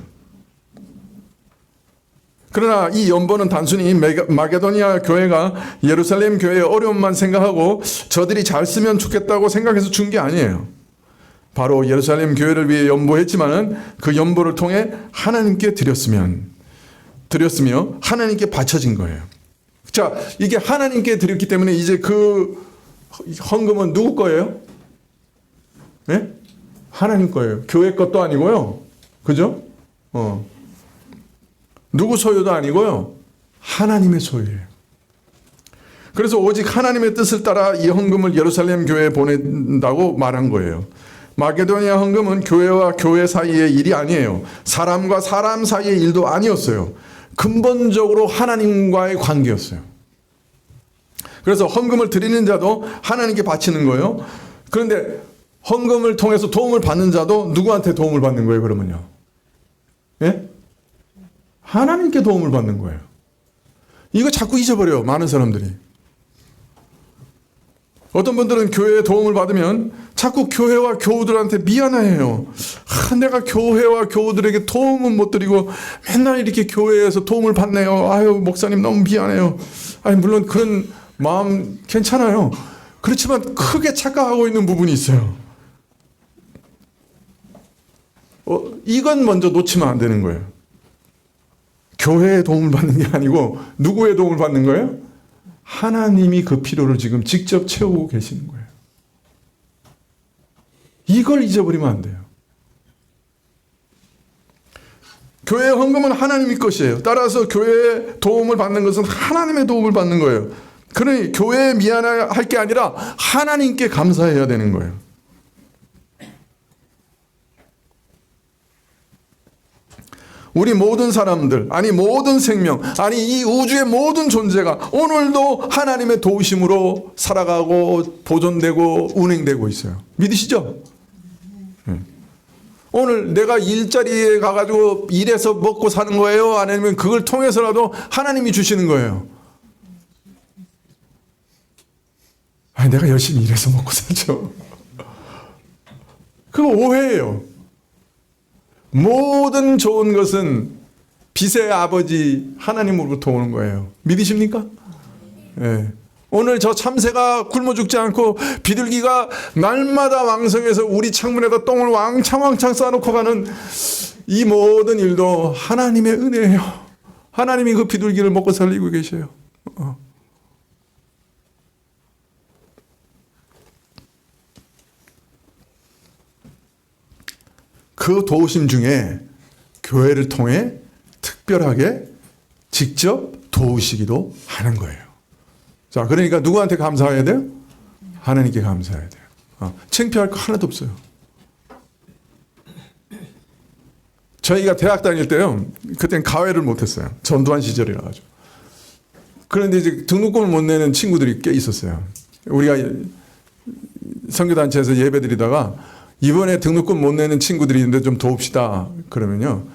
그러나 이 연보는 단순히 마게도니아 교회가 예루살렘 교회의 어려움만 생각하고 저들이 잘 쓰면 좋겠다고 생각해서 준 게 아니에요. 바로 예루살렘 교회를 위해 연보했지만은 그 연보를 통해 하나님께 드렸으며 하나님께 바쳐진 거예요. 자, 이게 하나님께 드렸기 때문에 이제 그 헌금은 누구 거예요? 네? 하나님 거예요. 교회 것도 아니고요. 그죠? 누구 소유도 아니고요. 하나님의 소유예요. 그래서 오직 하나님의 뜻을 따라 이 헌금을 예루살렘 교회에 보낸다고 말한 거예요. 마게도니아 헌금은 교회와 교회 사이의 일이 아니에요. 사람과 사람 사이의 일도 아니었어요. 근본적으로 하나님과의 관계였어요. 그래서 헌금을 드리는 자도 하나님께 바치는 거예요. 그런데 헌금을 통해서 도움을 받는 자도 누구한테 도움을 받는 거예요, 그러면요? 예? 하나님께 도움을 받는 거예요. 이거 자꾸 잊어버려요, 많은 사람들이. 어떤 분들은 교회의 도움을 받으면 자꾸 교회와 교우들한테 미안해해요. 내가 교회와 교우들에게 도움은 못 드리고 맨날 이렇게 교회에서 도움을 받네요. 아유, 목사님 너무 미안해요. 아니, 물론 그런 마음 괜찮아요. 그렇지만 크게 착각하고 있는 부분이 있어요. 이건 먼저 놓치면 안 되는 거예요. 교회의 도움을 받는 게 아니고 누구의 도움을 받는 거예요? 하나님이 그 필요를 지금 직접 채우고 계시는 거예요. 이걸 잊어버리면 안 돼요. 교회의 헌금은 하나님의 것이에요. 따라서 교회의 도움을 받는 것은 하나님의 도움을 받는 거예요. 그러니 교회에 미안할 게 아니라 하나님께 감사해야 되는 거예요. 우리 모든 사람들, 아니 모든 생명, 아니 이 우주의 모든 존재가 오늘도 하나님의 도우심으로 살아가고 보존되고 운행되고 있어요. 믿으시죠? 오늘 내가 일자리에 가가지고 일해서 먹고 사는 거예요? 아니면 그걸 통해서라도 하나님이 주시는 거예요? 아니, 내가 열심히 일해서 먹고 살죠. 그거 오해예요. 모든 좋은 것은 빛의 아버지 하나님으로부터 오는 거예요. 믿으십니까? 네. 오늘 저 참새가 굶어 죽지 않고 비둘기가 날마다 왕성해서 우리 창문에다 똥을 왕창 쌓아놓고 가는 이 모든 일도 하나님의 은혜예요. 하나님이 그 비둘기를 먹고 살리고 계셔요. 그 도우심 중에 교회를 통해 특별하게 직접 도우시기도 하는 거예요. 자, 그러니까 누구한테 감사해야 돼요? 하나님께 감사해야 돼요. 창피할 거 하나도 없어요. 저희가 대학 다닐 때요, 그땐 가회를 못했어요. 전두환 시절이라 가지고. 그런데 이제 등록금을 못 내는 친구들이 꽤 있었어요. 우리가 선교단체에서 예배 드리다가 이번에 등록금 못 내는 친구들이 있는데 좀 도웁시다. 그러면요,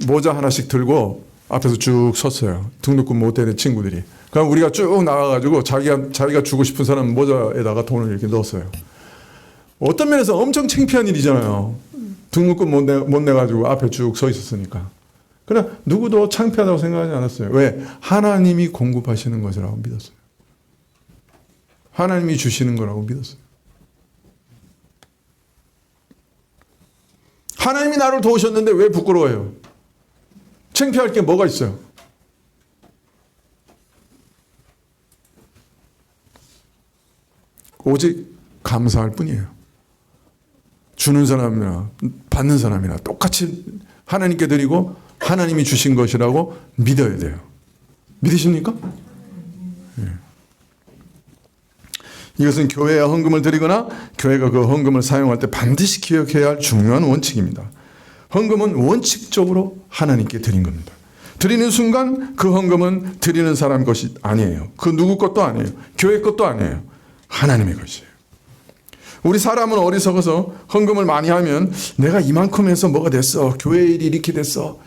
모자 하나씩 들고 앞에서 쭉 섰어요. 등록금 못 내는 친구들이. 그럼 우리가 쭉 나가가지고 자기가 주고 싶은 사람 모자에다가 돈을 이렇게 넣었어요. 어떤 면에서 엄청 창피한 일이잖아요. 등록금 못 내가지고 앞에 쭉 서 있었으니까. 그러나 누구도 창피하다고 생각하지 않았어요. 왜? 하나님이 공급하시는 것이라고 믿었어요. 하나님이 주시는 거라고 믿었어요. 하나님이 나를 도우셨는데 왜 부끄러워요? 창피할 게 뭐가 있어요? 오직 감사할 뿐이에요. 주는 사람이나 받는 사람이나 똑같이 하나님께 드리고 하나님이 주신 것이라고 믿어야 돼요. 믿으십니까? 네. 이것은 교회에 헌금을 드리거나 교회가 그 헌금을 사용할 때 반드시 기억해야 할 중요한 원칙입니다. 헌금은 원칙적으로 하나님께 드린 겁니다. 드리는 순간 그 헌금은 드리는 사람 것이 아니에요. 그 누구 것도 아니에요. 교회 것도 아니에요. 하나님의 것이에요. 우리 사람은 어리석어서 헌금을 많이 하면 내가 이만큼 해서 뭐가 됐어. 교회 일이 이렇게 됐어.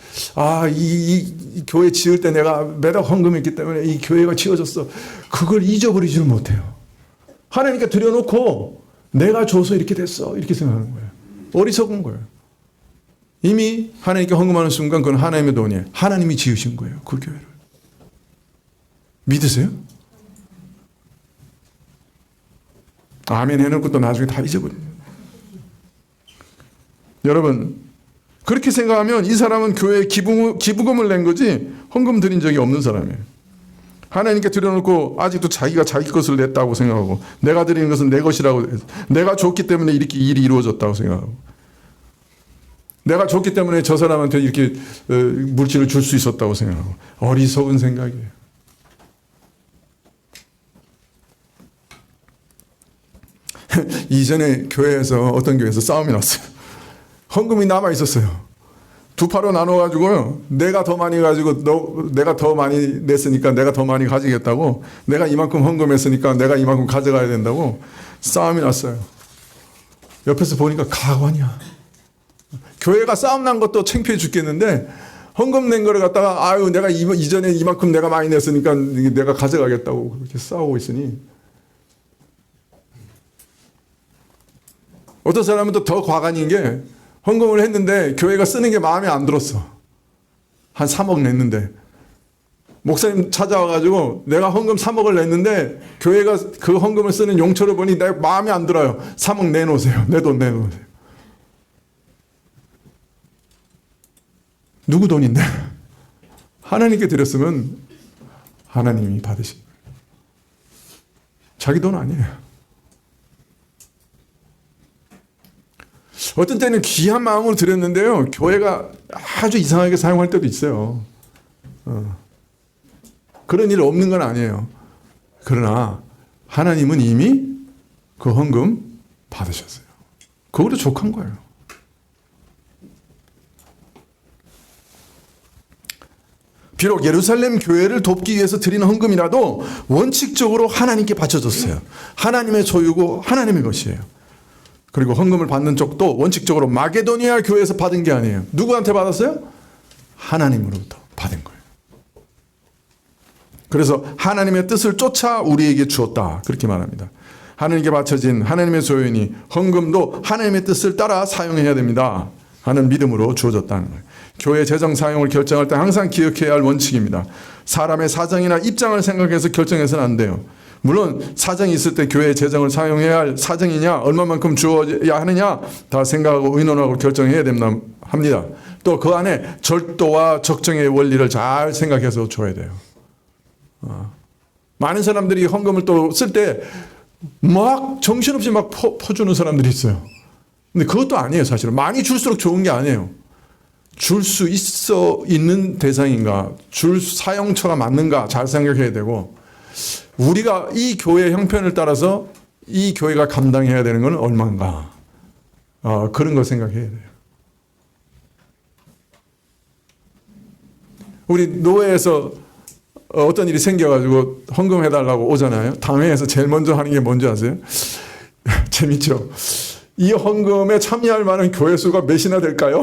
이 교회 지을 때 내가 매달 헌금했기 때문에 이 교회가 지어졌어. 그걸 잊어버리지를 못해요. 하나님께 드려놓고 내가 줘서 이렇게 됐어. 이렇게 생각하는 거예요. 어리석은 거예요. 이미 하나님께 헌금하는 순간 그건 하나님의 돈이에요. 하나님이 지으신 거예요. 그 교회를. 믿으세요? 아멘 해놓고 또 나중에 다 잊어버려요. 여러분, 그렇게 생각하면 이 사람은 교회에 기부금을 낸 거지 헌금 드린 적이 없는 사람이에요. 하나님께 드려놓고 아직도 자기가 자기 것을 냈다고 생각하고 내가 드리는 것은 내 것이라고, 내가 줬기 때문에 이렇게 일이 이루어졌다고 생각하고 내가 줬기 때문에 저 사람한테 이렇게 물질을 줄 수 있었다고 생각하고 어리석은 생각이에요. 이전에 어떤 교회에서 싸움이 났어요. 헌금이 남아 있었어요. 두 파로 나눠가지고요. 내가 더 많이 가지고 내가 더 많이 냈으니까 내가 더 많이 가지겠다고, 내가 이만큼 헌금했으니까 내가 이만큼 가져가야 된다고 싸움이 났어요. 옆에서 보니까 가관이야. 교회가 싸움 난 것도 창피해 죽겠는데 헌금 낸 거를 갖다가 내가 이전에 이만큼 내가 많이 냈으니까 내가 가져가겠다고 그렇게 싸우고 있으니 어떤 사람은 또 더 과간인 게 헌금을 했는데 교회가 쓰는 게 마음에 안 들었어. 한 3억 냈는데 목사님 찾아와가지고 내가 헌금 3억을 냈는데 교회가 그 헌금을 쓰는 용처를 보니 내 마음에 안 들어요. 3억 내놓으세요. 내 돈 내놓으세요. 누구 돈인데? 하나님께 드렸으면 하나님이 받으신 거예요. 자기 돈 아니에요. 어떤 때는 귀한 마음으로 드렸는데요, 교회가 아주 이상하게 사용할 때도 있어요. 그런 일 없는 건 아니에요. 그러나 하나님은 이미 그 헌금 받으셨어요. 그거로 족한 거예요. 비록 예루살렘 교회를 돕기 위해서 드리는 헌금이라도 원칙적으로 하나님께 바쳐졌어요. 하나님의 소유고 하나님의 것이에요. 그리고 헌금을 받는 쪽도 원칙적으로 마게도니아 교회에서 받은 게 아니에요. 누구한테 받았어요? 하나님으로부터 받은 거예요. 그래서 하나님의 뜻을 쫓아 우리에게 주었다. 그렇게 말합니다. 하나님께 바쳐진 하나님의 소유니 헌금도 하나님의 뜻을 따라 사용해야 됩니다 하는 믿음으로 주어졌다는 거예요. 교회 재정 사용을 결정할 때 항상 기억해야 할 원칙입니다. 사람의 사정이나 입장을 생각해서 결정해서는 안 돼요. 물론 사정이 있을 때 교회 재정을 사용해야 할 사정이냐, 얼마만큼 주어야 하느냐 다 생각하고 의논하고 결정해야 된다 합니다. 또 그 안에 절도와 적정의 원리를 잘 생각해서 줘야 돼요. 많은 사람들이 헌금을 또 쓸 때 막 정신없이 막 퍼주는 사람들이 있어요. 근데 그것도 아니에요. 사실은 많이 줄수록 좋은 게 아니에요. 줄 수 있는 대상인가, 줄 사용처가 맞는가 잘 생각해야 되고, 우리가 이 교회 형편을 따라서 이 교회가 감당해야 되는 건 얼마인가, 그런 거 생각해야 돼요. 우리 노회에서 어떤 일이 생겨가지고 헌금해달라고 오잖아요. 당회에서 제일 먼저 하는 게 뭔지 아세요? 재밌죠? 이 헌금에 참여할 만한 교회 수가 몇이나 될까요?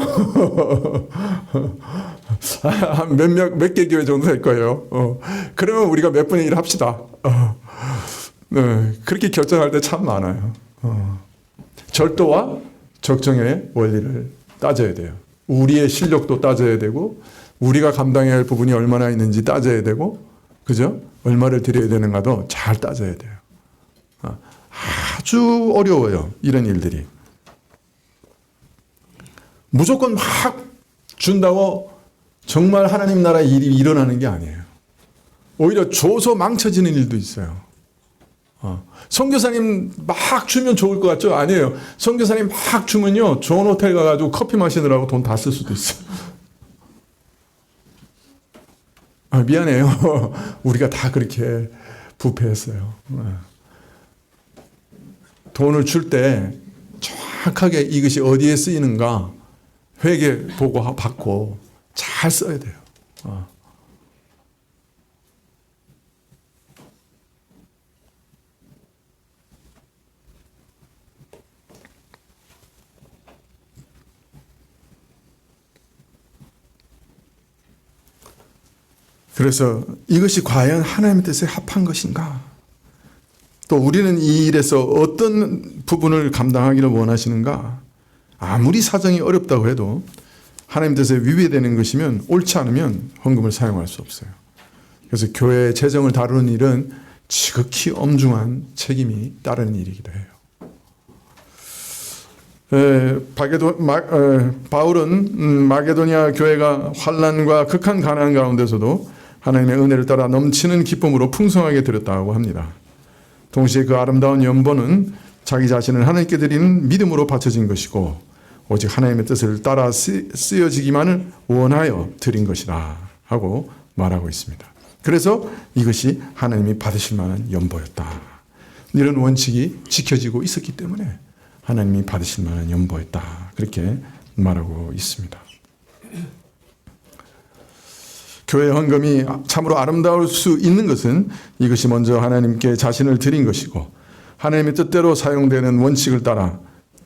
한 몇 개 교회 정도 될 거예요. 그러면 우리가 몇 분의 1 합시다. 네, 그렇게 결정할 때 참 많아요. 절도와 적정의 원리를 따져야 돼요. 우리의 실력도 따져야 되고, 우리가 감당해야 할 부분이 얼마나 있는지 따져야 되고, 그죠? 얼마를 드려야 되는가도 잘 따져야 돼요. 아주 어려워요. 이런 일들이. 무조건 막 준다고 정말 하나님 나라 일이 일어나는 게 아니에요. 오히려 줘서 망쳐지는 일도 있어요. 선교사님 막 주면 좋을 것 같죠? 아니에요. 선교사님 막 주면요, 좋은 호텔 가가지고 커피 마시느라고 돈 다 쓸 수도 있어요. 미안해요. 우리가 다 그렇게 부패했어요. 돈을 줄 때 정확하게 이것이 어디에 쓰이는가 회계 보고 받고 잘 써야 돼요. 그래서 이것이 과연 하나님의 뜻에 합한 것인가? 또 우리는 이 일에서 어떤 부분을 감당하기를 원하시는가? 아무리 사정이 어렵다고 해도 하나님 뜻에 위배되는 것이면, 옳지 않으면 헌금을 사용할 수 없어요. 그래서 교회의 재정을 다루는 일은 지극히 엄중한 책임이 따르는 일이기도 해요. 바울은 마게도니아 교회가 환난과 극한 가난 가운데서도 하나님의 은혜를 따라 넘치는 기쁨으로 풍성하게 드렸다고 합니다. 동시에 그 아름다운 연보는 자기 자신을 하나님께 드리는 믿음으로 바쳐진 것이고, 오직 하나님의 뜻을 따라 쓰여지기만을 원하여 드린 것이다 하고 말하고 있습니다. 그래서 이것이 하나님이 받으실 만한 연보였다. 이런 원칙이 지켜지고 있었기 때문에 하나님이 받으실 만한 연보였다. 그렇게 말하고 있습니다. 교회 헌금이 참으로 아름다울 수 있는 것은 이것이 먼저 하나님께 자신을 드린 것이고, 하나님의 뜻대로 사용되는 원칙을 따라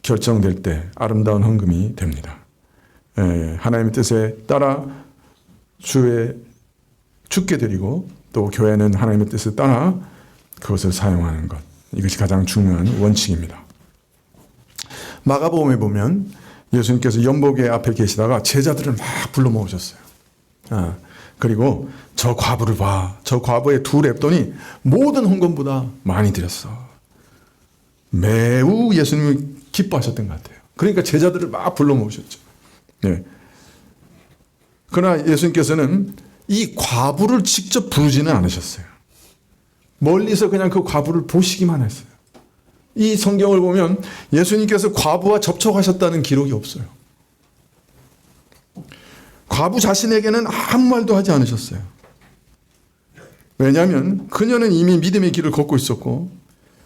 결정될 때 아름다운 헌금이 됩니다. 하나님의 뜻에 따라 주께 드리고, 또 교회는 하나님의 뜻에 따라 그것을 사용하는 것, 이것이 가장 중요한 원칙입니다. 마가복음에 보면 예수님께서 연복의 앞에 계시다가 제자들을 막 불러 모으셨어요. 그리고 저 과부를 봐. 저 과부의 두 렙돈이 모든 헌금보다 많이 드렸어. 매우 예수님이 기뻐하셨던 것 같아요. 그러니까 제자들을 막 불러 모으셨죠. 네. 그러나 예수님께서는 이 과부를 직접 부르지는 않으셨어요. 멀리서 그냥 그 과부를 보시기만 했어요. 이 성경을 보면 예수님께서 과부와 접촉하셨다는 기록이 없어요. 과부 자신에게는 아무 말도 하지 않으셨어요. 왜냐하면 그녀는 이미 믿음의 길을 걷고 있었고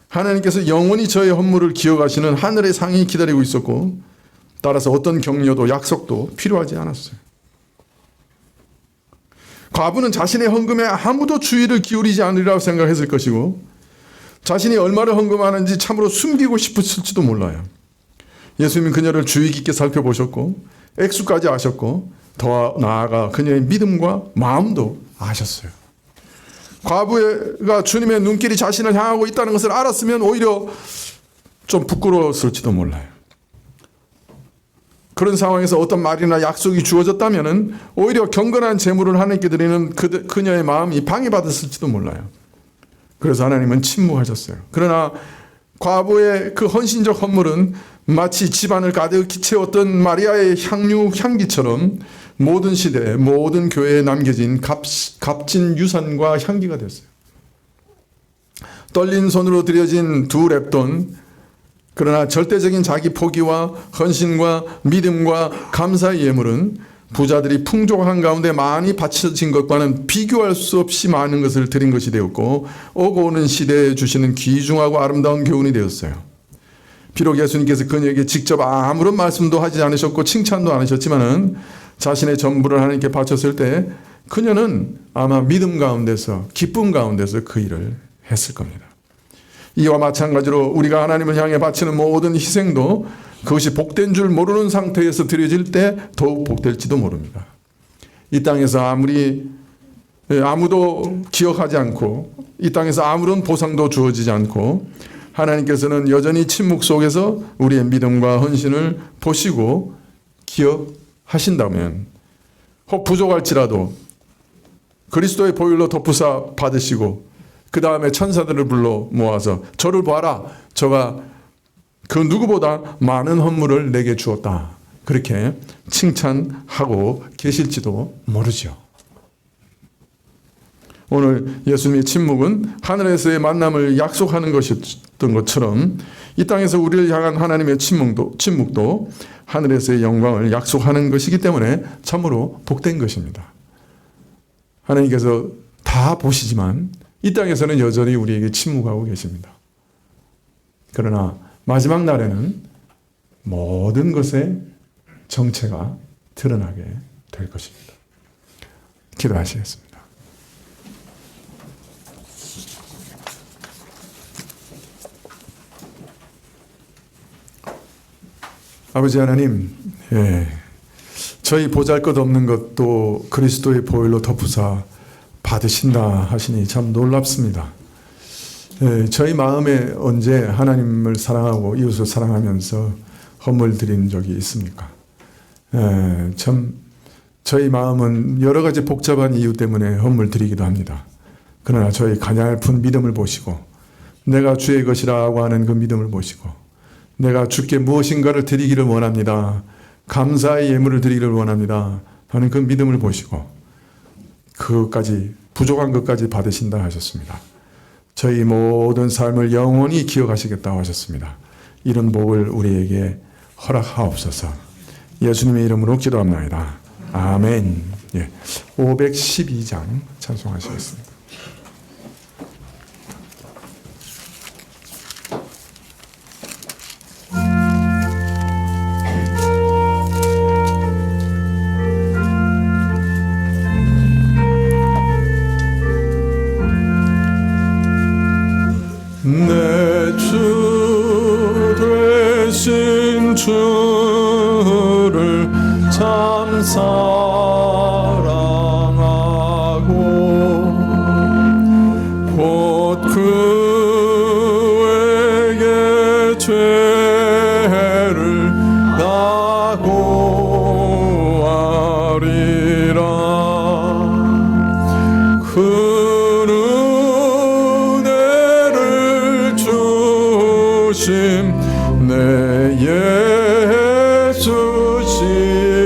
하나님께서 영원히 저의 헌물을 기억하시는 하늘의 상이 기다리고 있었고 따라서 어떤 격려도 약속도 필요하지 않았어요. 과부는 자신의 헌금에 아무도 주의를 기울이지 않으리라고 생각했을 것이고 자신이 얼마를 헌금하는지 참으로 숨기고 싶었을지도 몰라요. 예수님은 그녀를 주의 깊게 살펴보셨고 액수까지 아셨고 더 나아가 그녀의 믿음과 마음도 아셨어요. 과부가 주님의 눈길이 자신을 향하고 있다는 것을 알았으면 오히려 좀 부끄러웠을지도 몰라요. 그런 상황에서 어떤 말이나 약속이 주어졌다면 오히려 경건한 제물을 하나님께 드리는 그녀의 마음이 방해받았을지도 몰라요. 그래서 하나님은 침묵하셨어요. 그러나 과부의 그 헌신적 헌물은 마치 집안을 가득히 채웠던 마리아의 향기처럼 모든 시대, 모든 교회에 남겨진 값진 유산과 향기가 됐어요. 떨린 손으로 드려진 두 렙돈, 그러나 절대적인 자기 포기와 헌신과 믿음과 감사의 예물은 부자들이 풍족한 가운데 많이 바쳐진 것과는 비교할 수 없이 많은 것을 드린 것이 되었고 오고 오는 시대에 주시는 귀중하고 아름다운 교훈이 되었어요. 비록 예수님께서 그녀에게 직접 아무런 말씀도 하지 않으셨고 칭찬도 않으셨지만은 자신의 전부를 하나님께 바쳤을 때 그녀는 아마 믿음 가운데서 기쁨 가운데서 그 일을 했을 겁니다. 이와 마찬가지로 우리가 하나님을 향해 바치는 모든 희생도 그것이 복된 줄 모르는 상태에서 드려질 때 더욱 복될지도 모릅니다. 이 땅에서 아무도 기억하지 않고 이 땅에서 아무런 보상도 주어지지 않고 하나님께서는 여전히 침묵 속에서 우리의 믿음과 헌신을 보시고 기억하신다면 혹 부족할지라도 그리스도의 보혈로 덮으사 받으시고 그 다음에 천사들을 불러 모아서 저를 봐라. 저가 그 누구보다 많은 헌물을 내게 주었다. 그렇게 칭찬하고 계실지도 모르죠. 오늘 예수님의 침묵은 하늘에서의 만남을 약속하는 것이었던 것처럼 이 땅에서 우리를 향한 하나님의 침묵도 하늘에서의 영광을 약속하는 것이기 때문에 참으로 복된 것입니다. 하나님께서 다 보시지만 이 땅에서는 여전히 우리에게 침묵하고 계십니다. 그러나 마지막 날에는 모든 것의 정체가 드러나게 될 것입니다. 기도하시겠습니다. 아버지 하나님, 저희 보잘것없는 것도 그리스도의 보혈로 덮으사 받으신다 하시니 참 놀랍습니다. 저희 마음에 언제 하나님을 사랑하고 이웃을 사랑하면서 헌물 드린 적이 있습니까? 참 저희 마음은 여러 가지 복잡한 이유 때문에 헌물 드리기도 합니다. 그러나 저희 가냘픈 믿음을 보시고 내가 주의 것이라고 하는 그 믿음을 보시고 내가 주께 무엇인가를 드리기를 원합니다. 감사의 예물을 드리기를 원합니다. 하는 그 믿음을 보시고 그것까지 부족한 것까지 받으신다 하셨습니다. 저희 모든 삶을 영원히 기억하시겠다고 하셨습니다. 이런 복을 우리에게 허락하옵소서. 예수님의 이름으로 기도합니다. 아멘. 512장 찬송하시겠습니다. 내 주 되신 주를 참 사랑하고 곧 그에게 죄를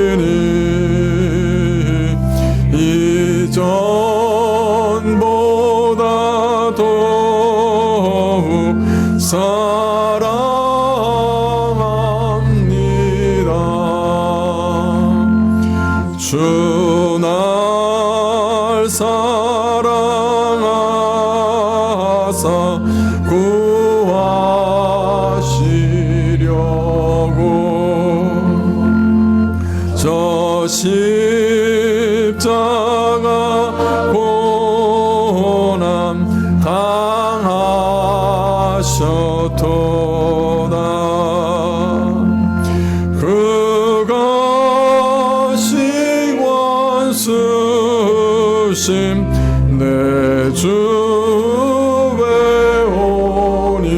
예수시니 이전보다 더욱 사랑합니다. 주 날 사랑하사 구하시려고 저 십자가 고난 당하셨도다. 그것이 원수심 내 주 배우니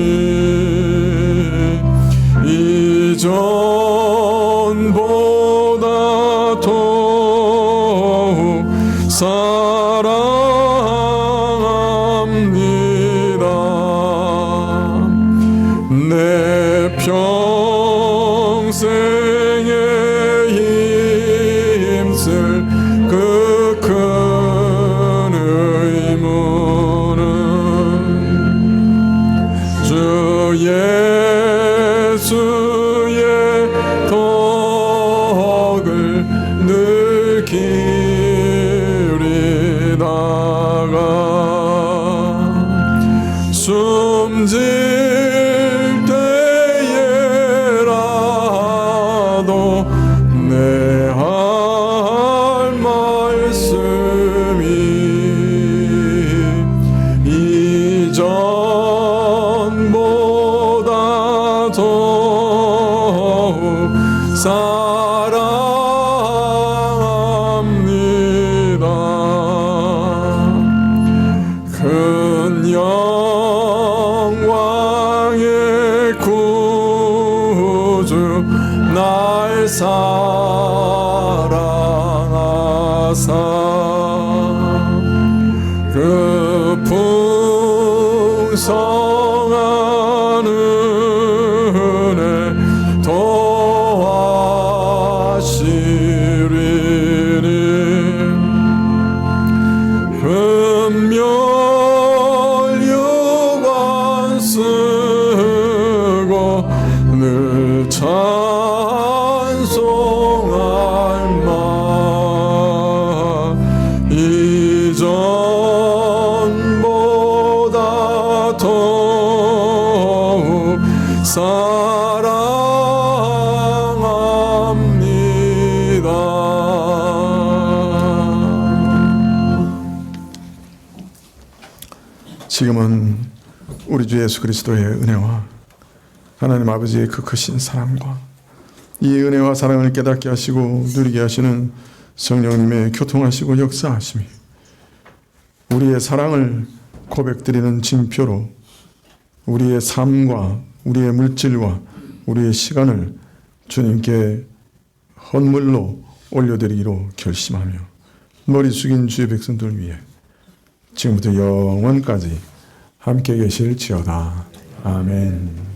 이전보다 더욱 사랑합니다. 내 평생에 힘쓸 그 큰 의무는 주 예수의 덕을 늘 기리다가 숨질 때에라도 내 할 말씀이 이전보다 더욱 사랑합니다. 큰 영광의 구주 날 사랑하사 그 풍성한 은혜 더하시리니 금멸유관 쓰고 늘 찬송할 마 이전보다 더욱 사랑합니다. 지금은 우리 주 예수 그리스도의 은혜와 하나님 아버지의 그 크신 사랑과 이 은혜와 사랑을 깨닫게 하시고 누리게 하시는 성령님의 교통하시고 역사하심이 우리의 사랑을 고백드리는 징표로 우리의 삶과 우리의 물질과 우리의 시간을 주님께 헌물로 올려드리기로 결심하며 머리 숙인 주의 백성들 위해 지금부터 영원까지 함께 계실지어다. 아멘.